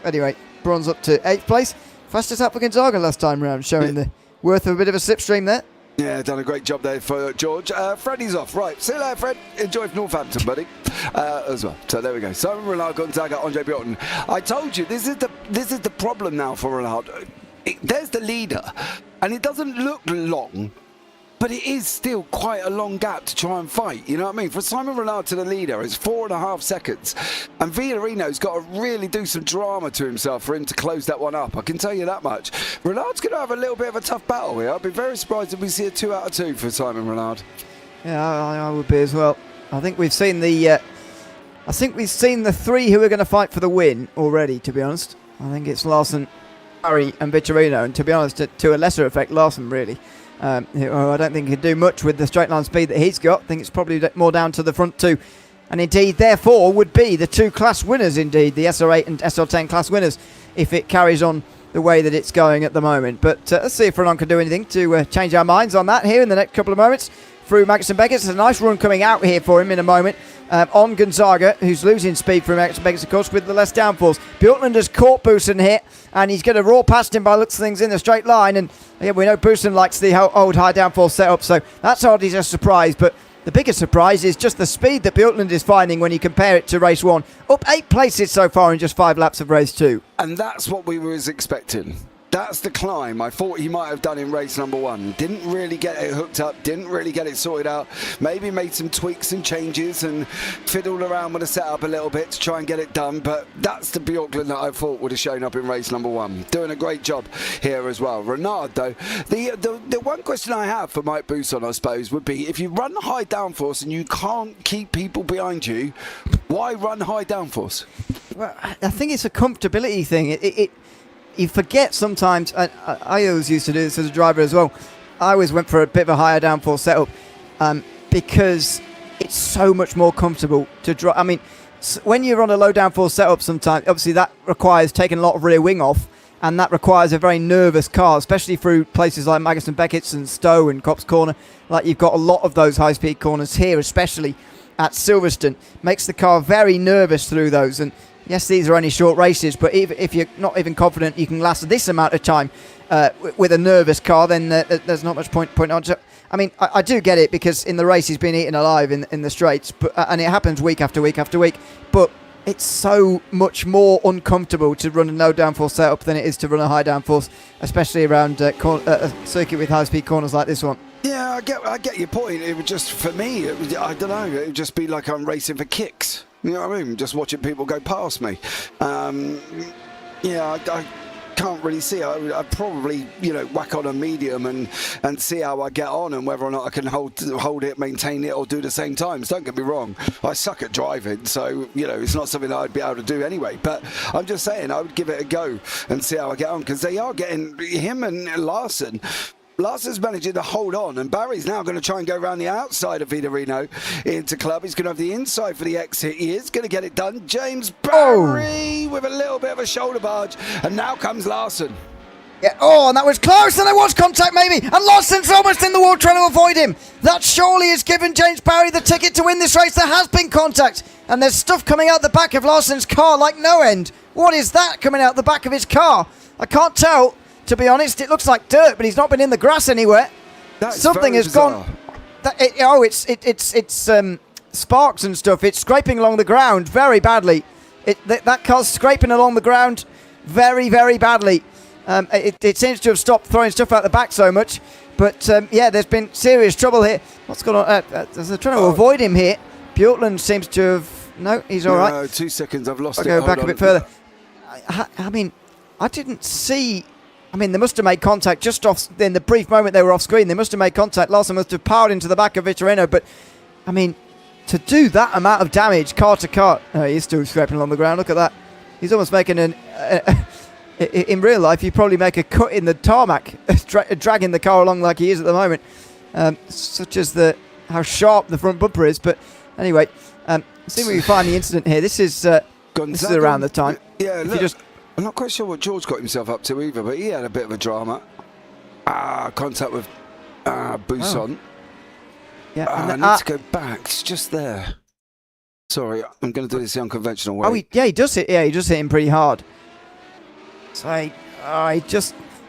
A: anyway, Braun's up to 8th place. Fastest lap for Gonzaga last time round, showing the worth of a bit of a slipstream there.
B: Yeah, done a great job there for George. Freddie's off. Right, see you later, Fred. Enjoy Northampton, buddy, as well. So there we go. Simon Renard, Gonzaga, Andre Bjorton. I told you, this is the problem now for Renard. There's the leader, and it doesn't look long, but it is still quite a long gap to try and fight. You know what I mean? For Simon Renard to the leader, it's 4.5 seconds. And Villarino's got to really do some drama to himself for him to close that one up. I can tell you that much. Renard's going to have a little bit of a tough battle here. I'd be very surprised if we see a 2 out of 2 for Simon Renard.
A: Yeah, I would be as well. I think we've seen the 3 who are going to fight for the win already, to be honest. I think it's Larson, Barry and Vitorino. And to be honest, to a lesser effect, Larson, really. I don't think he could do much with the straight line speed that he's got. I think it's probably more down to the front 2, and indeed therefore would be the 2 class winners, indeed the SR8 and SR10 class winners, if it carries on the way that it's going at the moment. But let's see if Renan can do anything to change our minds on that here in the next couple of moments through Magnussen Beckett. It's a nice run coming out here for him in a moment on Gonzaga, who's losing speed from Magnussen Beckett, of course, with the less downforce. Bjorklund has caught Bousson here, and he's going to roar past him by looks of things in the straight line. And yeah, we know Bousson likes the old high downforce setup, so that's hardly a surprise. But the biggest surprise is just the speed that Bjorklund is finding when you compare it to race 1. Up 8 places so far in just 5 laps of race 2.
B: And that's what we was expecting. That's the climb I thought he might have done in race number 1. Didn't really get it hooked up, didn't really get it sorted out. Maybe made some tweaks and changes and fiddled around with the setup a little bit to try and get it done. But that's the Bjorklund that I thought would have shown up in race number 1. Doing a great job here as well. Renard, though, the one question I have for Mike Bousson, I suppose, would be if you run high downforce and you can't keep people behind you, why run high downforce?
A: Well, I think it's a comfortability thing. You forget sometimes, I always used to do this as a driver as well. I always went for a bit of a higher downforce setup because it's so much more comfortable to drive. I mean, when you're on a low downforce setup sometimes, obviously that requires taking a lot of rear wing off, and that requires a very nervous car, especially through places like Magnussen Beckett's and Stowe and Copse Corner. Like, you've got a lot of those high-speed corners here, especially at Silverstone. Makes the car very nervous through those. And yes, these are only short races, but if you're not even confident you can last this amount of time with a nervous car, then there's not much point on. I mean, I do get it, because in the race he's been eaten alive in the straights, but and it happens week after week after week. But it's so much more uncomfortable to run a low downforce setup than it is to run a high downforce, especially around a circuit with high-speed corners like this one.
B: Yeah, I get your point. It would just, for me, I don't know, it would just be like I'm racing for kicks. You know what I mean? Just watching people go past me. I can't really see. I'd probably, whack on a medium and see how I get on, and whether or not I can hold it, maintain it, or do the same times. Don't get me wrong, I suck at driving, so it's not something that I'd be able to do anyway. But I'm just saying, I would give it a go and see how I get on, because they are getting him and Larson. Larson's managing to hold on, and Barry's now going to try and go around the outside of Vitorino into club. He's going to have the inside for the exit. He is going to get it done. James Barry with a little bit of a shoulder barge, and now comes Larson.
A: Yeah, and that was close, and there was contact maybe, and Larson's almost in the wall trying to avoid him. That surely has given James Barry the ticket to win this race. There has been contact, and there's stuff coming out the back of Larson's car like no end. What is that coming out the back of his car? I can't tell. To be honest, it looks like dirt, but he's not been in the grass anywhere. Something has gone. It's sparks and stuff. It's scraping along the ground very badly. That car's scraping along the ground very, very badly. It seems to have stopped throwing stuff out the back so much. But there's been serious trouble here. What's going on? They're trying to avoid him here. Bjorklund seems to have. No, he's all right.
B: No, 2 seconds. I've lost it.
A: I'll go back a bit further. I mean, I didn't see. I mean, they must have made contact just off in the brief moment they were off screen. They must have made contact. Larson must have powered into the back of Vitorino, but I mean, to do that amount of damage car to car, he's still scraping along the ground. Look at that. He's almost making in real life, you probably make a cut in the tarmac, dragging the car along like he is at the moment, such as how sharp the front bumper is. But anyway, see where you find the incident here. This is around the time.
B: Yeah, look, I'm not quite sure what George got himself up to either, but he had a bit of a drama. Contact with Buson.
A: Yeah,
B: I need to go back. It's just there. Sorry, I'm going to do this the unconventional way.
A: Oh, he does hit. Yeah, he does hit him pretty hard. So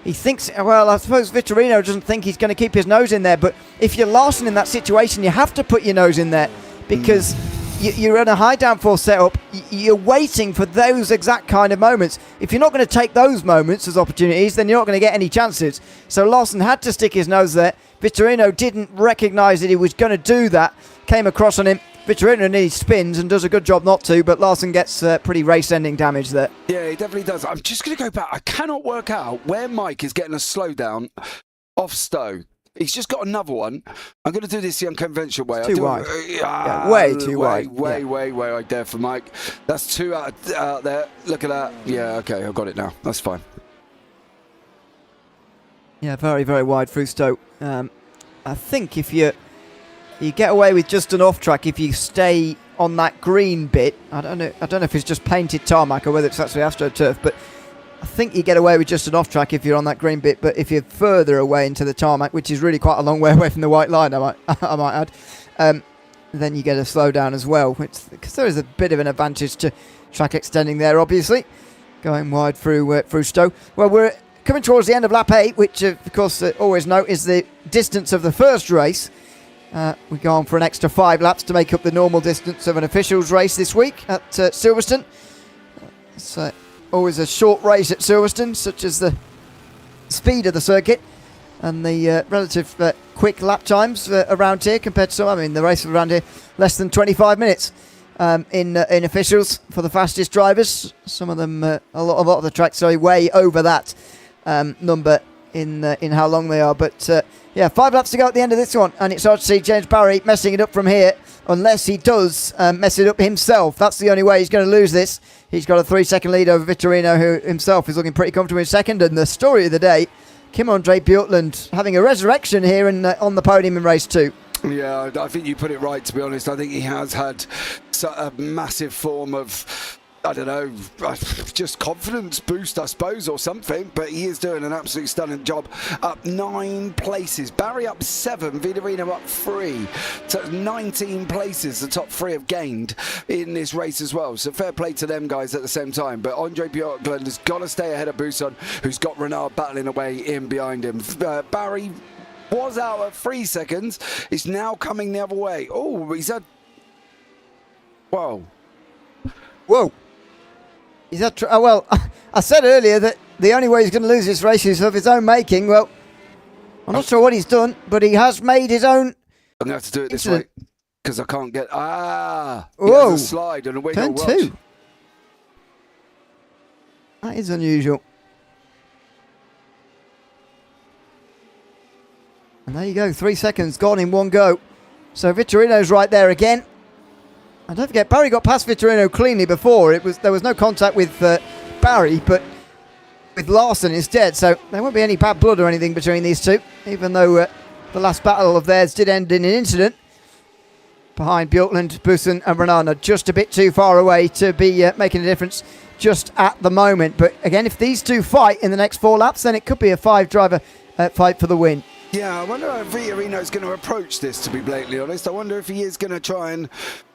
A: he thinks. Well, I suppose Vitorino doesn't think he's going to keep his nose in there. But if you're Larson in that situation, you have to put your nose in there because you're in a high downforce setup. You're waiting for those exact kind of moments. If you're not going to take those moments as opportunities, then you're not going to get any chances. So Larson had to stick his nose there. Vitorino didn't recognise that he was going to do that. Came across on him. Vitorino nearly spins and does a good job not to, but Larson gets pretty race-ending damage there.
B: Yeah, he definitely does. I'm just going to go back. I cannot work out where Mike is getting a slowdown off Stowe. He's just got another one. I'm going to do this the unconventional way.
A: Too wide. Way too wide.
B: Way wide there for Mike. That's 2 out there. Look at that. Yeah, okay, I've got it now. That's fine.
A: Yeah, very, very wide through Stowe. I think if you get away with just an off-track if you stay on that green bit. I don't know if it's just painted tarmac or whether it's actually AstroTurf, but I think you get away with just an off-track if you're on that green bit. But if you're further away into the tarmac, which is really quite a long way away from the white line, I might add, then you get a slowdown as well, because there is a bit of an advantage to track extending there, obviously, going wide through Stowe. Well, we're coming towards the end of lap 8, which, of course, always note is the distance of the first race. We go on for an extra 5 laps to make up the normal distance of an officials race this week at Silverstone. It's always a short race at Silverstone, such as the speed of the circuit and the relative quick lap times around here compared to the race around here less than 25 minutes in officials for the fastest drivers. Some of them, a lot of the tracks are way over that number in how long they are, but 5 laps to go at the end of this one, and it's hard to see James Barry messing it up from here unless he does mess it up himself. That's the only way he's going to lose this. He's got a 3-second lead over Vitorino, who himself is looking pretty comfortable in second. And the story of the day, Kim-Andre Bjorklund having a resurrection here on the podium in race 2.
B: Yeah, I think you put it right, to be honest. I think he has had a massive form of, I don't know, just confidence boost, I suppose, or something. But he is doing an absolutely stunning job. Up 9 places. Barry up 7. Vitorino up 3. So 19 places the top 3 have gained in this race as well. So fair play to them guys at the same time. But Andre Bjorklund has got to stay ahead of Buson, who's got Renard battling away in behind him. Barry was out at 3 seconds. It's now coming the other way. Oh, he's had... Whoa.
A: Is that true? Well, I said earlier that the only way he's going to lose this race is of his own making. Well, I'm not sure what he's done, but he has made his own.
B: I'm going to have to do it this way because I can't get... He
A: Whoa.
B: has a slide and a wiggle.
A: Turn 2. That is unusual. And there you go, 3 seconds gone in one go. So Vitorino's right there again. And don't forget, Barry got past Vitorino cleanly before. There was no contact with Barry, but with Larson instead. So there won't be any bad blood or anything between these two, even though the last battle of theirs did end in an incident. Behind Bjorklund, Buson and Renana, just a bit too far away to be making a difference just at the moment. But again, if these two fight in the next 4 laps, then it could be a 5-driver fight for the win.
B: Yeah, I wonder how Vitorino's going to approach this, to be blatantly honest. I wonder if he is going to try and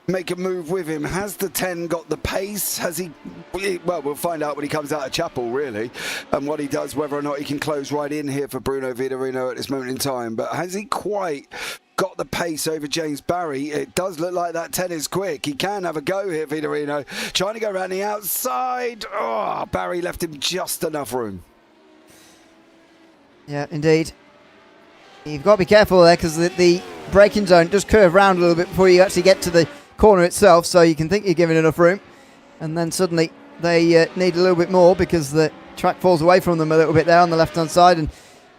B: make a move with him. Has the 10 got the pace? Has he... Well, we'll find out when he comes out of Chapel, really, and what he does, whether or not he can close right in here for Bruno Vitorino at this moment in time. But has he quite got the pace over James Barry? It does look like that 10 is quick. He can have a go here, Vitorino. Trying to go around the outside. Oh, Barry left him just enough room.
A: Yeah, indeed. You've got to be careful there because the braking zone does curve round a little bit before you actually get to the corner itself, so you can think you're giving enough room, and then suddenly they need a little bit more because the track falls away from them a little bit there on the left hand side, and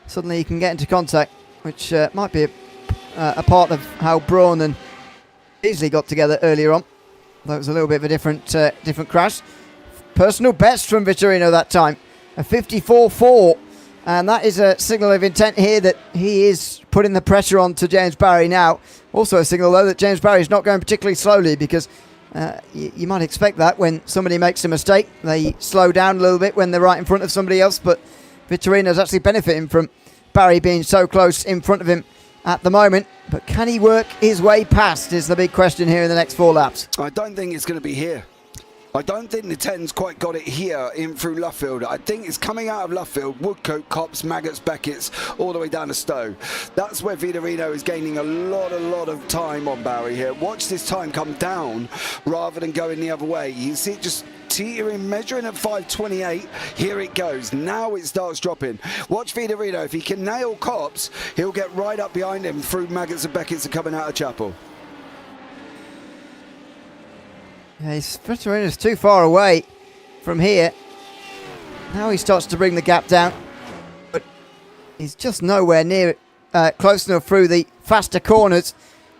A: suddenly you can get into contact, which might be a part of how Braun and Easily got together earlier on. That was a little bit of a different crash. Personal best from Vitorino that time, a 54.4. And that is a signal of intent here that he is putting the pressure on to James Barry now. Also a signal, though, that James Barry is not going particularly slowly, because you might expect that when somebody makes a mistake. They slow down a little bit when they're right in front of somebody else, but Vitorino's actually benefiting from Barry being so close in front of him at the moment. But can he work his way past is the big question here in the next 4 laps.
B: I don't think it's going to be here. I don't think the 10's quite got it here in through Luffield. I think it's coming out of Luffield, Woodcote, Copse, Maggots, Beckett's, all the way down to Stowe. That's where Vitorino is gaining a lot of time on Barry here. Watch this time come down rather than going the other way. You see it just teetering, measuring at 5:28. Here it goes. Now it starts dropping. Watch Vitorino. If he can nail Copse, he'll get right up behind him through Maggots and Beckett's are coming out of Chapel.
A: Yeah, Vitorino's too far away from here. Now he starts to bring the gap down, but he's just nowhere near close enough through the faster corners.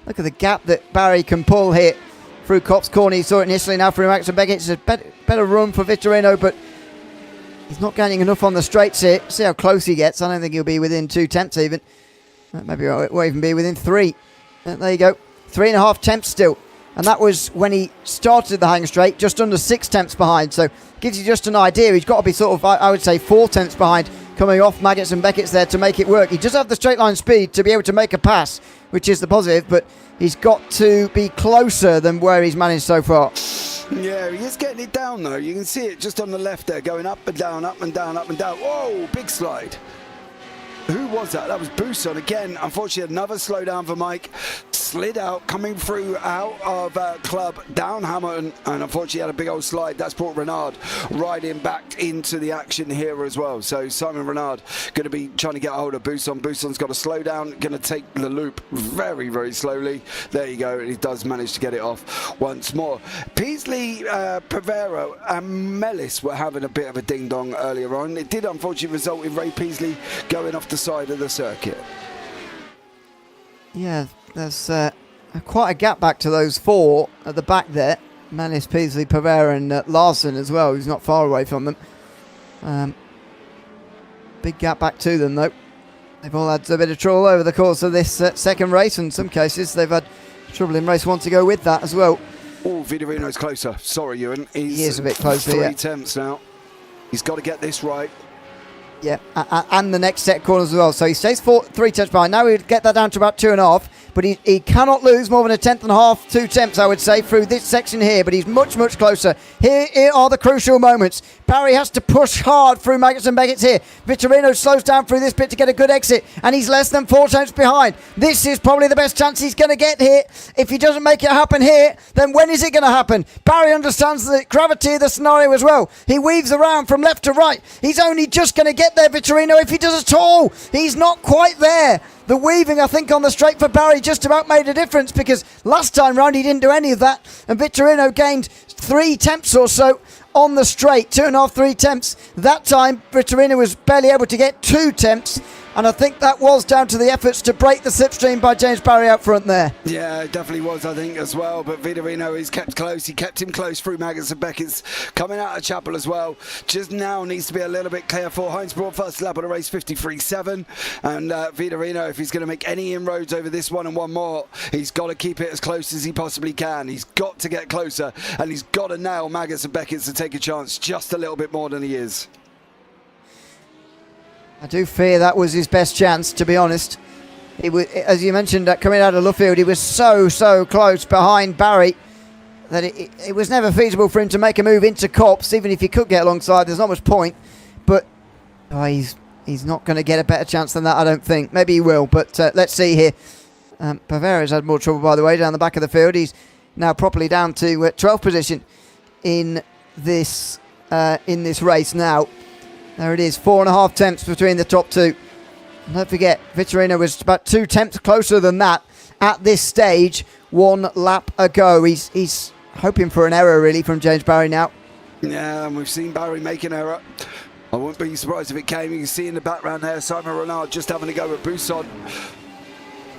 A: Look at the gap that Barry can pull here through Copse Corner. You saw it initially, now through Max and Beckett. It's a better run for Vitorino, but he's not gaining enough on the straights here. See how close he gets. I don't think he'll be within 2 tenths even. Maybe it won't even be within 3. There you go. 3.5 tenths still. And that was when he started the hang straight, just under 6 tenths behind. So gives you just an idea. He's got to be sort of, I would say, 4 tenths behind coming off Maggots and Beckett's there to make it work. He does have the straight line speed to be able to make a pass, which is the positive, but he's got to be closer than where he's managed so far.
B: Yeah, he is getting it down though. You can see it just on the left there, going up and down, up and down, up and down. Whoa, big slide. Who was that? That was Buson again. Unfortunately, another slowdown for Mike. Slid out, coming through out of Club, down Hamilton, and unfortunately had a big old slide. That's brought Renard riding back into the action here as well. So Simon Renard going to be trying to get a hold of Buson. Buson's got to slow down, going to take the loop very, very slowly. There you go, and he does manage to get it off once more. Peasley, Pavero and Mellis were having a bit of a ding-dong earlier on. It did unfortunately result in Ray Peasley going off the side of the circuit.
A: Yeah, there's quite a gap back to those 4 at the back there. Mellis, Peasley, Pavera and Larson as well, who's not far away from them. Big gap back to them though. They've all had a bit of trouble over the course of this second race, and in some cases they've had trouble in race 1 to go with that as well.
B: Oh, Vitorino's closer. Sorry, Ewan.
A: He is a bit closer,
B: 3
A: yeah.
B: attempts now. He's got to get this right.
A: Yeah, and the next set of corners as well. So he stays 3 tenths behind. Now he'll get that down to about 2.5. But he cannot lose more than a tenth and a half, 2 tenths, I would say, through this section here. But he's much, much closer. Here are the crucial moments. Barry has to push hard through Maggots and Beckett's here. Vitorino slows down through this bit to get a good exit. And he's less than 4 tenths behind. This is probably the best chance he's going to get here. If he doesn't make it happen here, then when is it going to happen? Barry understands the gravity of the scenario as well. He weaves around from left to right. He's only just going to get there, Vitorino, if he does at all. He's not quite there. The weaving, I think, on the straight for Barry just about made a difference, because last time round he didn't do any of that, and Vitorino gained 3 tenths or so on the straight, 2.5, 3 tenths. That time Vitorino was barely able to get 2 tenths, and I think that was down to the efforts to break the slipstream by James Barry out front there.
B: Yeah, it definitely was, I think, as well. But Vitorino is kept close. He kept him close through Maggots and Beckett's, coming out of Chapel as well. Just now needs to be a little bit careful. Heinz brought first lap of the race, 53.7. And Vitorino, if he's going to make any inroads over this one and one more, he's got to keep it as close as he possibly can. He's got to get closer, and he's got to nail Maggots and Beckett's to take a chance just a little bit more than he is.
A: I do fear that was his best chance, to be honest. It was, as you mentioned, coming out of Luffield, he was so close behind Barry that it was never feasible for him to make a move into Copse. Even if he could get alongside, there's not much point. But he's not going to get a better chance than that, I don't think. Maybe he will, but let's see here. Pavera's had more trouble, by the way, down the back of the field. He's now properly down to 12th position in this race now. There it is, 4.5 tenths between the top 2. And don't forget, Vitorino was about 2 tenths closer than that at this stage 1 lap ago. He's hoping for an error, really, from James Barry now.
B: Yeah, and we've seen Barry make an error. I wouldn't be surprised if it came. You can see in the background there, Simon Renard just having a go at Buson.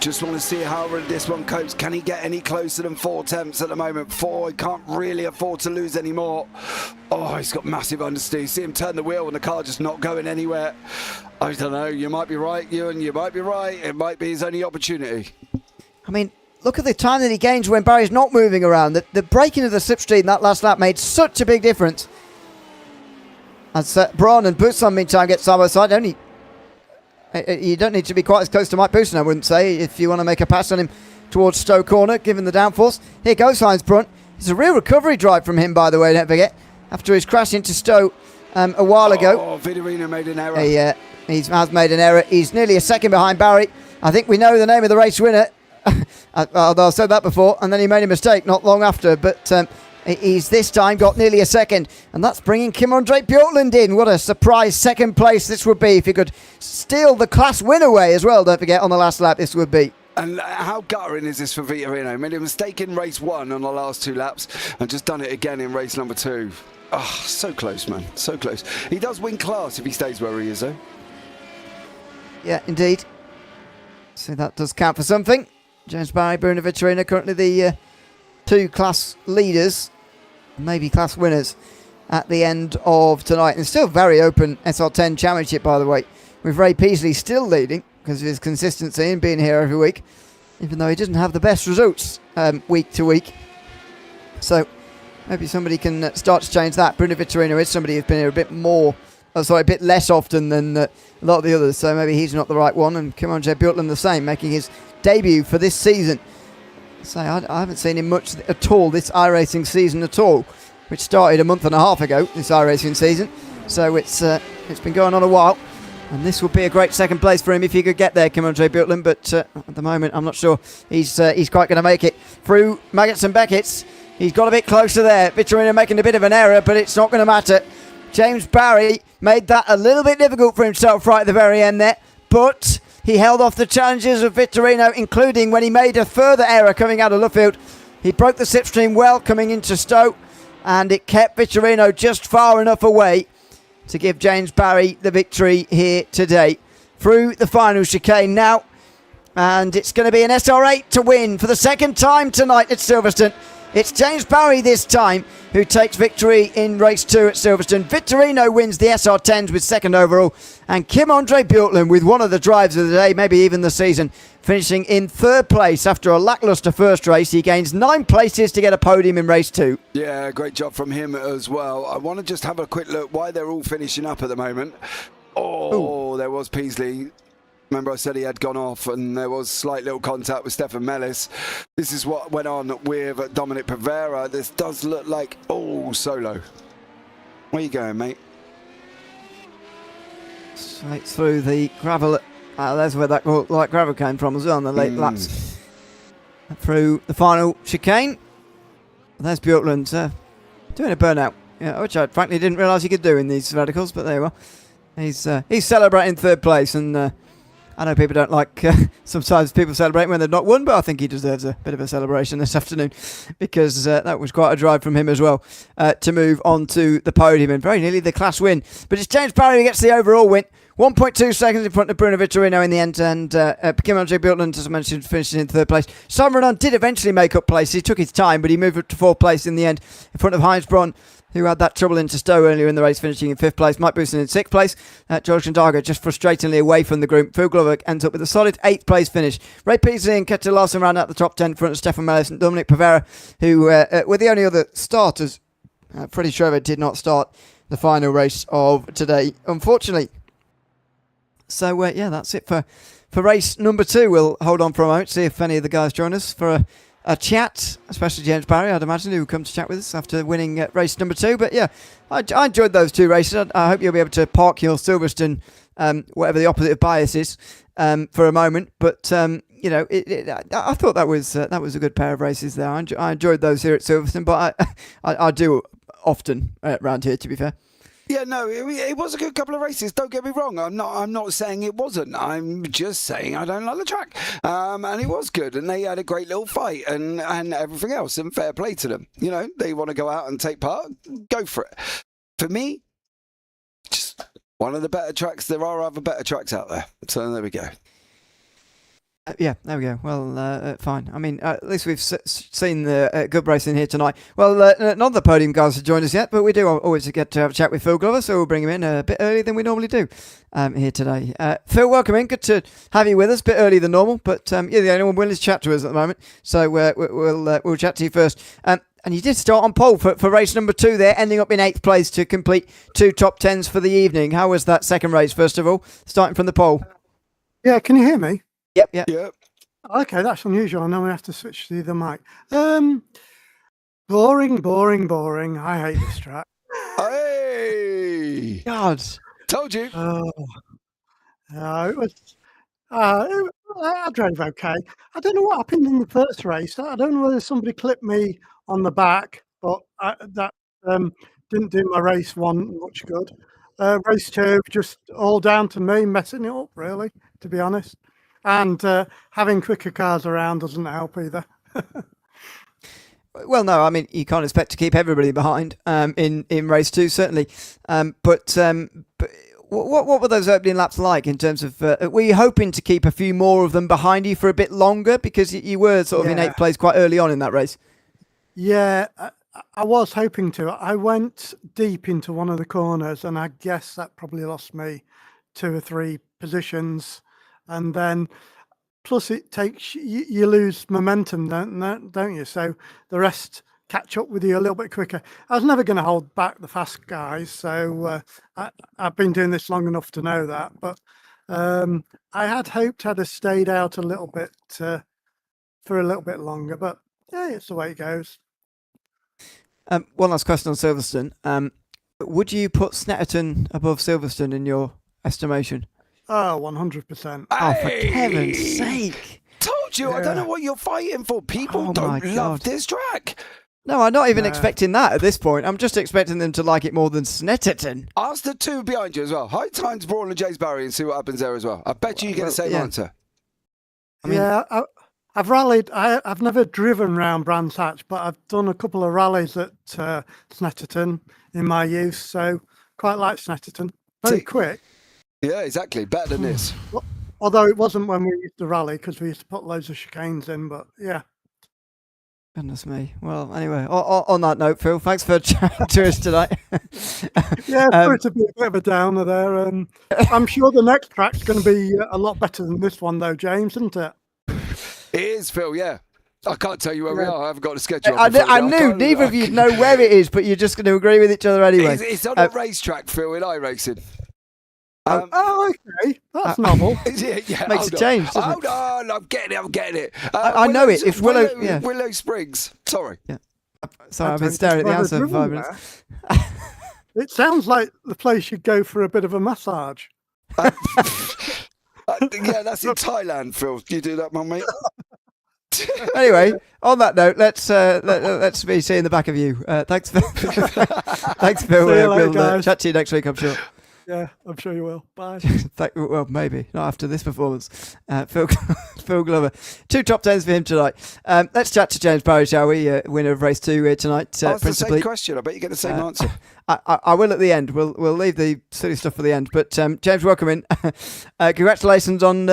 B: Just want to see how this one copes. Can he get any closer than 4 attempts at the moment? 4, he can't really afford to lose anymore. Oh, he's got massive understeer. See him turn the wheel and the car just not going anywhere. I don't know. You might be right, Ewan. You might be right. It might be his only opportunity.
A: I mean, look at the time that he gains when Barry's not moving around. The breaking of the slipstream that last lap made such a big difference. As Braun and Busson, meantime, get side by side. You don't need to be quite as close to Mike Busson, I wouldn't say, if you want to make a pass on him towards Stowe corner, given the downforce. Here goes Heinz Brunt. It's a real recovery drive from him, by the way, don't forget, after his crash into Stowe a while ago.
B: Oh, Vitorino made an error.
A: He has made an error. He's nearly a second behind Barry. I think we know the name of the race winner. I've said that before, and then he made a mistake not long after, but he's this time got nearly a second, and that's bringing Kim-Andre Bjorklund in. What a surprise second place this would be if he could steal the class win away as well, don't forget, on the last lap this would be.
B: And how guttering is this for Vitorino? Made a mistake in race 1 on the last 2 laps and just done it again in race number 2. Oh, so close, man, so close. He does win class if he stays where he is, though.
A: Yeah, indeed. So that does count for something. James Barry, Bruno Vitorino, currently the 2 class leaders, maybe class winners at the end of tonight. And still very open SR10 championship, by the way, with Ray Peasley still leading because of his consistency and being here every week, even though he doesn't have the best results week to week. So maybe somebody can start to change that. Bruno Vitorino is somebody who's been here a bit less often than a lot of the others, so maybe he's not the right one. And Kim-Andre Bjorklund the same, making his debut for this season. So I haven't seen him much at all this iRacing season at all, which started a month and a half ago, this iRacing season. So it's been going on a while, and this would be a great second place for him if he could get there, Kim-Andre Bjorklund, but at the moment I'm not sure he's quite going to make it through Maggots and Beckett's. He's got a bit closer there. Vitorino making a bit of an error, but it's not going to matter. James Barry made that a little bit difficult for himself right at the very end there, but he held off the challenges of Vitorino, including when he made a further error coming out of Luffield. He broke the slipstream well coming into Stowe, and it kept Vitorino just far enough away to give James Barry the victory here today. Through the final chicane now, and it's going to be an SR8 to win for the second time tonight at Silverstone. It's James Barry this time who takes victory in race 2 at Silverstone. Vitorino wins the SR10s with second overall, and Kim-Andre Bjorklund with one of the drives of the day, maybe even the season, finishing in 3rd place after a lacklustre first race. He gains 9 places to get a podium in race 2.
B: Yeah, great job from him as well. I want to just have a quick look why they're all finishing up at the moment. Oh, Ooh. There was Peasley. Remember I said he had gone off, and there was slight little contact with Stefan Mellis. This is what went on with Dominic Pivera. This does look like, solo. Where you going, mate?
A: Straight through the gravel. That's where that light gravel came from as well on the late laps. Through the final chicane. There's Bjorklund doing a burnout, which I frankly didn't realise he could do in these radicals, but there you are. He's celebrating 3rd place, and I know people don't like sometimes people celebrate when they've not won, but I think he deserves a bit of a celebration this afternoon because that was quite a drive from him as well to move on to the podium and very nearly the class win. But it's James Barry who gets the overall win. 1.2 seconds in front of Bruno Vitorino in the end, and Kim-Andre Bjorklund, as I mentioned, finishing in 3rd place. Simon Renan did eventually make up place. He took his time, but he moved up to 4th place in the end in front of Heinz Braun, who had that trouble into Stowe earlier in the race, finishing in 5th place. Mike Busson in 6th place. George Kondaga just frustratingly away from the group. Phil Glover ends up with a solid 8th place finish. Ray Peasley and Ketil Larson round out the top 10 in front of Stefan Mellis and Dominic Pivera, who were the only other starters. Freddie Schroeder did not start the final race of today, unfortunately. So, that's it for race number 2. We'll hold on for a moment, see if any of the guys join us for a chat, especially James Barry, I'd imagine, who will come to chat with us after winning race number 2. But yeah, I enjoyed those 2 races. I hope you'll be able to park your Silverstone, whatever the opposite of bias is, for a moment. But I thought that was a good pair of races there. I enjoyed those here at Silverstone, but I do often around here, to be fair.
B: Yeah, no, it was a good couple of races. Don't get me wrong. I'm not saying it wasn't. I'm just saying I don't like the track. And it was good, and they had a great little fight and everything else. And fair play to them. They want to go out and take part. Go for it. For me, just one of the better tracks. There are other better tracks out there. So there we go.
A: Yeah, there we go. Well, fine. I mean, at least we've seen the good racing here tonight. Well, none of the podium guys have joined us yet, but we do always get to have a chat with Phil Glover, so we'll bring him in a bit earlier than we normally do here today. Phil, welcome in. Good to have you with us. A bit earlier than normal, but you're the only one willing to chat to us at the moment, so we'll chat to you first. And you did start on pole for race number 2 there, ending up in 8th place to complete 2 top 10s for the evening. How was that second race, first of all, starting from the pole?
C: Yeah, can you hear me?
A: Yep.
C: Okay, that's unusual. I know we have to switch to the mic. Boring. I hate this track.
B: Hey!
A: God.
B: Told you.
C: It was. I drove okay. I don't know what happened in the first race. I don't know whether somebody clipped me on the back, but that didn't do my race 1 much good. Race 2, just all down to me messing it up, really, to be honest. And having quicker cars around doesn't help either.
A: Well, no, I mean, you can't expect to keep everybody behind in race 2, certainly. But what were those opening laps like in terms of, were you hoping to keep a few more of them behind you for a bit longer? Because you were sort of in 8th place quite early on in that race.
C: Yeah, I was hoping to. I went deep into one of the corners, and I guess that probably lost me 2 or 3 positions. And then, plus it takes, you lose momentum, don't you? So the rest catch up with you a little bit quicker. I was never going to hold back the fast guys, so I've been doing this long enough to know that. But I had hoped I'd have stayed out a little bit for a little bit longer. But yeah, it's the way it goes.
A: One last question on Silverstone. Would you put Snetterton above Silverstone in your estimation?
C: Oh, 100%.
A: Oh, for heaven's sake.
B: Told you, I don't know what you're fighting for. People don't love this track.
A: No, I'm not even expecting that at this point. I'm just expecting them to like it more than Snetterton.
B: Ask the 2 behind you as well. High Times, Brawl and James Barry, and see what happens there as well. I bet you get the same answer.
A: I mean,
C: I've rallied. I've never driven round Brands Hatch, but I've done a couple of rallies at Snetterton in my youth, so quite like Snetterton. Very quick.
B: Yeah, exactly. Better than this.
C: Although it wasn't when we used to rally, because we used to put loads of chicanes in, but yeah.
A: Goodness me. Well, anyway, on that note, Phil, thanks for chatting to us tonight.
C: Yeah, sorry to be a bit of a downer there. I'm sure the next track's going to be a lot better than this one, though, James, isn't it?
B: It is, Phil, yeah. I can't tell you where we are. I haven't got a schedule.
A: I knew neither of you know where it is, but you're just going to agree with each other anyway.
B: It's on a racetrack, Phil, in iRacing.
C: Okay. That's novel.
B: Yeah,
A: Makes a change, doesn't
B: Hold on, I'm getting it.
A: I know it. If
B: Willow Springs. Sorry.
A: Yeah. Sorry, I've been staring at the answer for 5 minutes.
C: It sounds like the place you'd go for a bit of a massage.
B: Yeah, that's in Thailand, Phil. You do that, mate.
A: Anyway, on that note, let's be seeing the back of you. Thanks, Phil. Thanks, Phil. We'll chat to you next week, I'm sure.
C: Yeah, I'm sure you will. Bye.
A: Well, maybe not after this performance. Phil Glover, 2 top 10s for him tonight. Let's chat to James Barry, shall we? Winner of race 2 here tonight.
B: Ask the same question. I bet you get the same answer.
A: I will at the end. We'll leave the silly stuff for the end. But James, welcome in. Congratulations on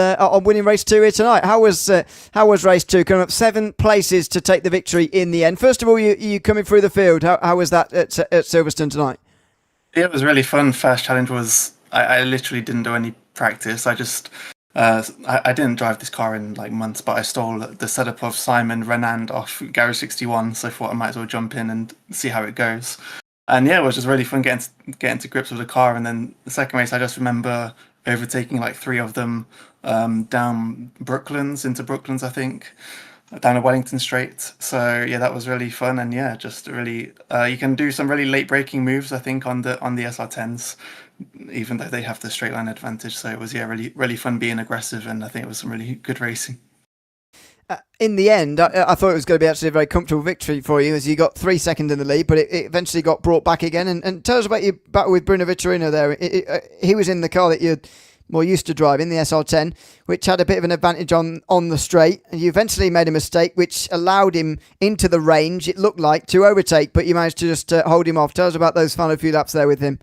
A: winning race 2 here tonight. How was race 2? Coming up 7 places to take the victory in the end. First of all, you coming through the field. How was that at Silverstone tonight?
D: Yeah, it was really fun. First challenge was I literally didn't do any practice. I just I didn't drive this car in like months, but I stole the setup of Simon Renand off Garage 61, so I thought I might as well jump in and see how it goes. And yeah, it was just really fun getting to grips with the car. And then the second race, I just remember overtaking like 3 of them down into Brooklands, I think, down a Wellington straight. So yeah, that was really fun. And yeah, just really you can do some really late braking moves, I think, on the SR10s, even though they have the straight line advantage. So it was really fun being aggressive, and I think it was some really good racing.
A: In the end, I thought it was going to be actually a very comfortable victory for you, as you got 3 seconds in the lead, but it eventually got brought back again. And tell us about your battle with Bruno Vitorino there. He was in the car that you're more used to driving, the SR10, which had a bit of an advantage on the straight, and you eventually made a mistake which allowed him into the range, it looked like, to overtake, but you managed to just hold him off. Tell us about those final few laps there with him.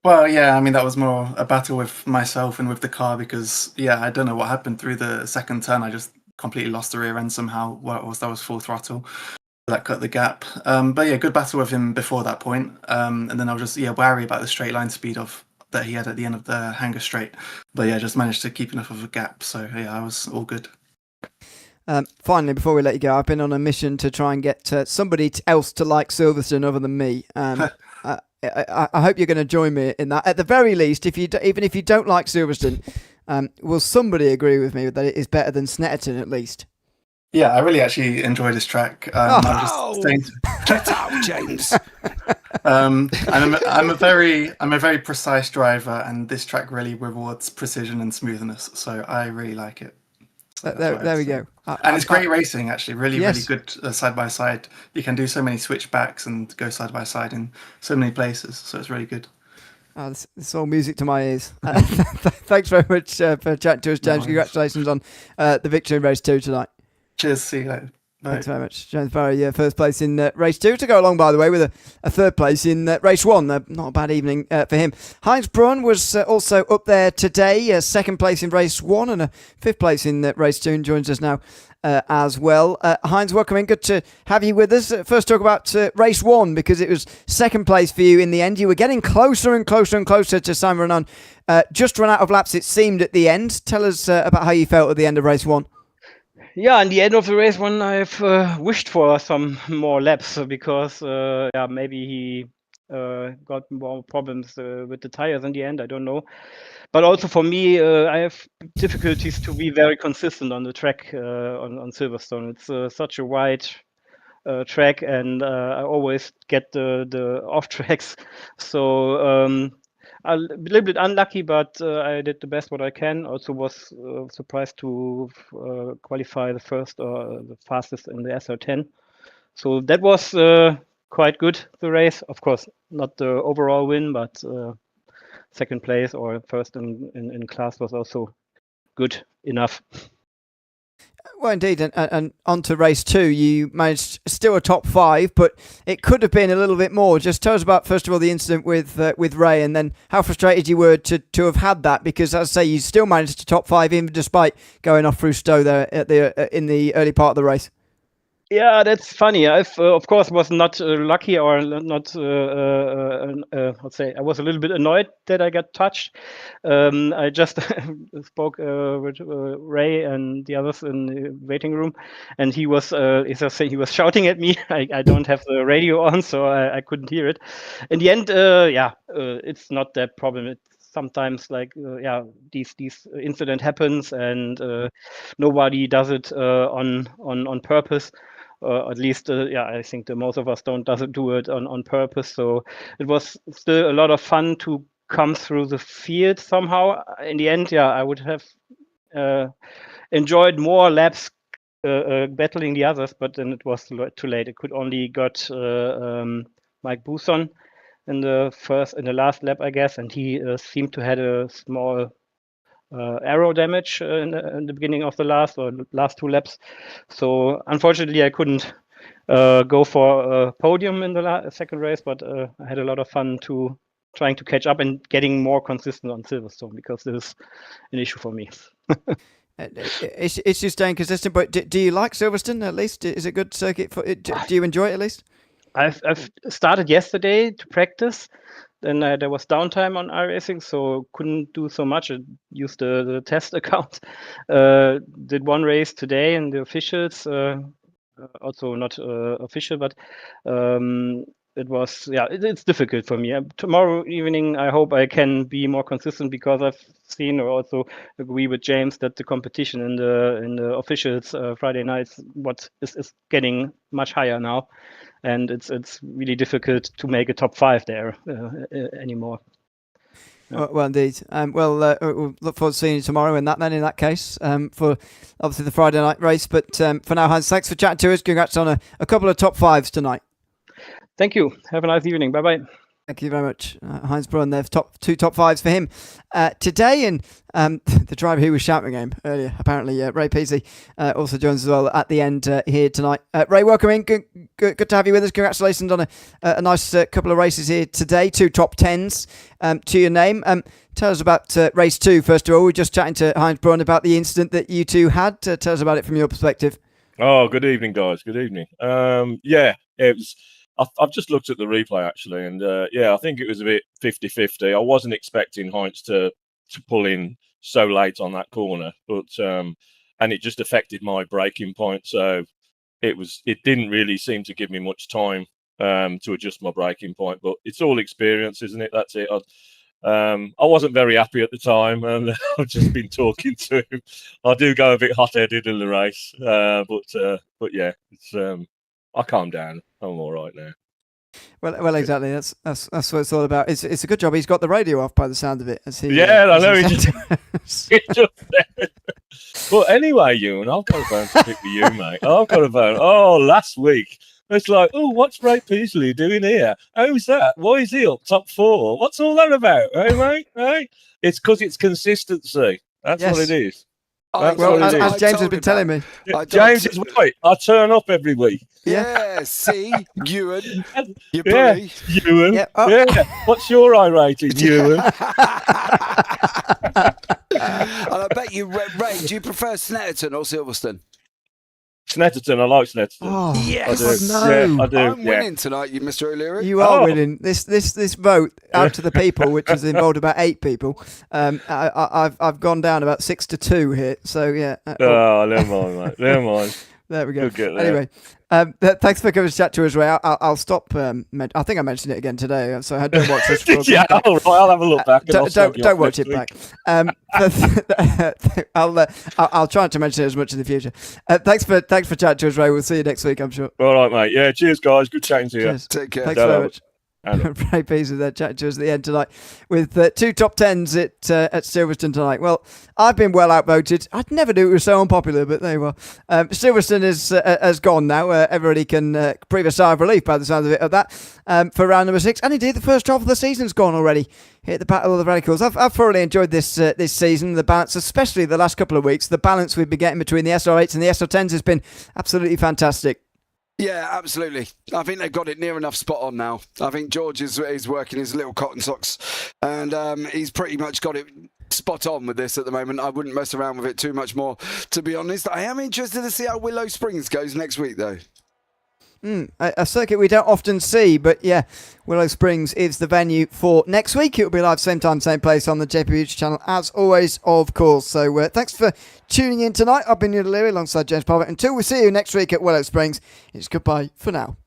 D: Well, yeah, I mean, that was more a battle with myself and with the car because, yeah, I don't know what happened through the second turn. I just completely lost the rear end somehow. That was full throttle. That cut the gap. But yeah, good battle with him before that point. And then I was just, wary about the straight line speed that he had at the end of the hanger straight. But yeah, just managed to keep enough of a gap. So yeah, I was all good.
A: Finally, before we let you go, I've been on a mission to try and get somebody else to like Silverstone other than me. I hope you're going to join me in that. At the very least, even if you don't like Silverstone, will somebody agree with me that it is better than Snetterton at least?
D: Yeah, I really actually enjoy this track.
B: Get out, James.
D: I'm a very precise driver, and this track really rewards precision and smoothness. So I really like it. So
A: there we go.
D: And it's great racing, actually. Really good side by side. You can do so many switchbacks and go side by side in so many places. So it's really good.
A: It's all music to my ears. Thanks very much for chatting to us, James. Congratulations on the victory in race 2 tonight.
D: Cheers. See you later. Bye.
A: Thanks very much. James Barry, first place in race 2 to go along, by the way, with a third place in race 1. Not a bad evening for him. Heinz Braun was also up there today, second place in race 1 and a fifth place in race 2, and joins us now as well. Heinz, welcome in. Good to have you with us. First talk about race 1, because it was second place for you in the end. You were getting closer and closer and closer to Simon Renan. Just run out of laps, it seemed, at the end. Tell us about how you felt at the end of race 1.
E: Yeah, in the end of the race one, I've wished for some more laps because maybe he got more problems with the tires in the end. I don't know, but also for me, I have difficulties to be very consistent on the track on Silverstone. It's such a wide track, and I always get the off tracks. So a little bit unlucky, but I did the best what I can. Also was surprised to qualify the first or the fastest in the SR10. So that was quite good, the race. Of course, not the overall win, but second place or first in class was also good enough.
A: Well, indeed, and on to race 2, you managed still a top 5, but it could have been a little bit more. Just tell us about, first of all, the incident with Ray, and then how frustrated you were to have had that, because, as I say, you still managed to top 5 even despite going off through Stowe there in the early part of the race.
E: Yeah, that's funny. I've of course was not lucky or not. Let's say I was a little bit annoyed that I got touched. I just spoke with Ray and the others in the waiting room, and he was he was shouting at me. I don't have the radio on, so I couldn't hear it. In the end, it's not that problem. It's sometimes like these incident happens, and nobody does it on purpose. At least, I think the most of us doesn't do it on purpose. So it was still a lot of fun to come through the field somehow. In the end, I would have enjoyed more laps battling the others, but then it was too late. It could only got Mike Bousson in the last lap, I guess, and he seemed to had a small aero damage in the beginning of the last 2 laps. So unfortunately, I couldn't go for a podium in the second race, but I had a lot of fun trying to catch up and getting more consistent on Silverstone, because this is an issue for me.
A: It's just staying consistent, but do you like Silverstone at least? Is it a good circuit? Do you enjoy it at least?
E: I've started yesterday to practice. Then there was downtime on iRacing, so couldn't do so much. I used the test account. Did one race today in the officials, also not official, but it was it's difficult for me. Tomorrow evening, I hope I can be more consistent, because I've seen or also agree with James that the competition in the officials Friday nights is getting much higher now. And it's really difficult to make a top 5 there anymore.
A: Yeah. Well, indeed. We'll look forward to seeing you tomorrow in that case, for obviously the Friday night race. But for now, Hans, thanks for chatting to us. Congrats on a couple of top 5s tonight.
E: Thank you. Have a nice evening. Bye-bye.
A: Thank you very much, Heinz Braun. There's two top fives for him today, and the driver who was shouting at him earlier, apparently Ray Peasley, also joins as well at the end here tonight. Ray, welcome in. Good to have you with us. Congratulations on a nice couple of races here today. 2 top 10s to your name. Tell us about race 2 first of all. We were just chatting to Heinz Braun about the incident that you two had. Tell us about it from your perspective.
F: Oh, good evening, guys. Good evening. Yeah, it was. I've just looked at the replay actually, and I think it was a bit 50-50. I wasn't expecting Heinz to pull in so late on that corner, but and it just affected my braking point. So it didn't really seem to give me much time to adjust my braking point. But it's all experience, isn't it? That's it. I wasn't very happy at the time, and I've just been talking to him. I do go a bit hot-headed in the race, but yeah, it's I calmed down. I'm all right now.
A: Well, exactly. That's what it's all about. It's a good job he's got the radio off by the sound of it. As he,
F: I know. But anyway, Ewan, I've got a bone to pick with you, mate. I've got a bone. Oh, last week. It's like, what's Ray Peasley doing here? Who's that? Why is he up top 4? What's all that about? Hey, mate? Hey? It's because it's consistency. That's what it is.
A: As James has been telling me.
F: James is right. I turn up every week.
B: Yeah, see, Ewan, you bully.
F: Ewan. Yeah. What's your I rating, Ewan?
B: And I bet you, Ray, do you prefer Snetterton or Silverstone?
F: Snetterton, I like Snetterton.
B: Oh, yes.
F: I do.
A: No.
F: Yeah, I do.
B: I'm winning tonight, you Mr. O'Leary.
A: You are winning. This vote out to the people, which has involved about 8 people. I've gone down about 6-2 here. So yeah.
F: Never mind, mate. Never mind.
A: There we go.
F: Get there.
A: Anyway, thanks for coming to chat to us, Ray. I'll stop. I think I mentioned it again today, so I don't watch this.
F: Yeah, all right. I'll have a look back.
A: Don't watch it back. I'll try to mention it as much in the future. Thanks for chatting to us, Ray. We'll see you next week, I'm sure.
F: All right, mate. Yeah, cheers, guys. Good chatting to you.
A: Cheers.
B: Take care.
A: Thanks very much. Ray Peasley there chatting to us at the end tonight with 2 top 10s at Silverstone tonight. Well, I've been well outvoted. I'd never knew it was so unpopular, but there you are. Silverstone has gone now. Everybody can breathe a sigh of relief by the sound of that for round number 6. And indeed, the first half of the season's gone already. Hit the Battle of the Radicals. I've thoroughly enjoyed this season. The balance, especially the last couple of weeks, the balance we've been getting between the SR8s and the SR10s has been absolutely fantastic.
B: Yeah, absolutely. I think they've got it near enough spot on now. I think George is working his little cotton socks, and he's pretty much got it spot on with this at the moment. I wouldn't mess around with it too much more, to be honest. I am interested to see how Willow Springs goes next week, though.
A: A circuit we don't often see, but yeah, Willow Springs is the venue for next week. It will be live same time, same place on the JPB channel, as always, of course. So thanks for tuning in tonight. I've been Ewan O'Leary alongside James Parfitt. Until we see you next week at Willow Springs, it's goodbye for now.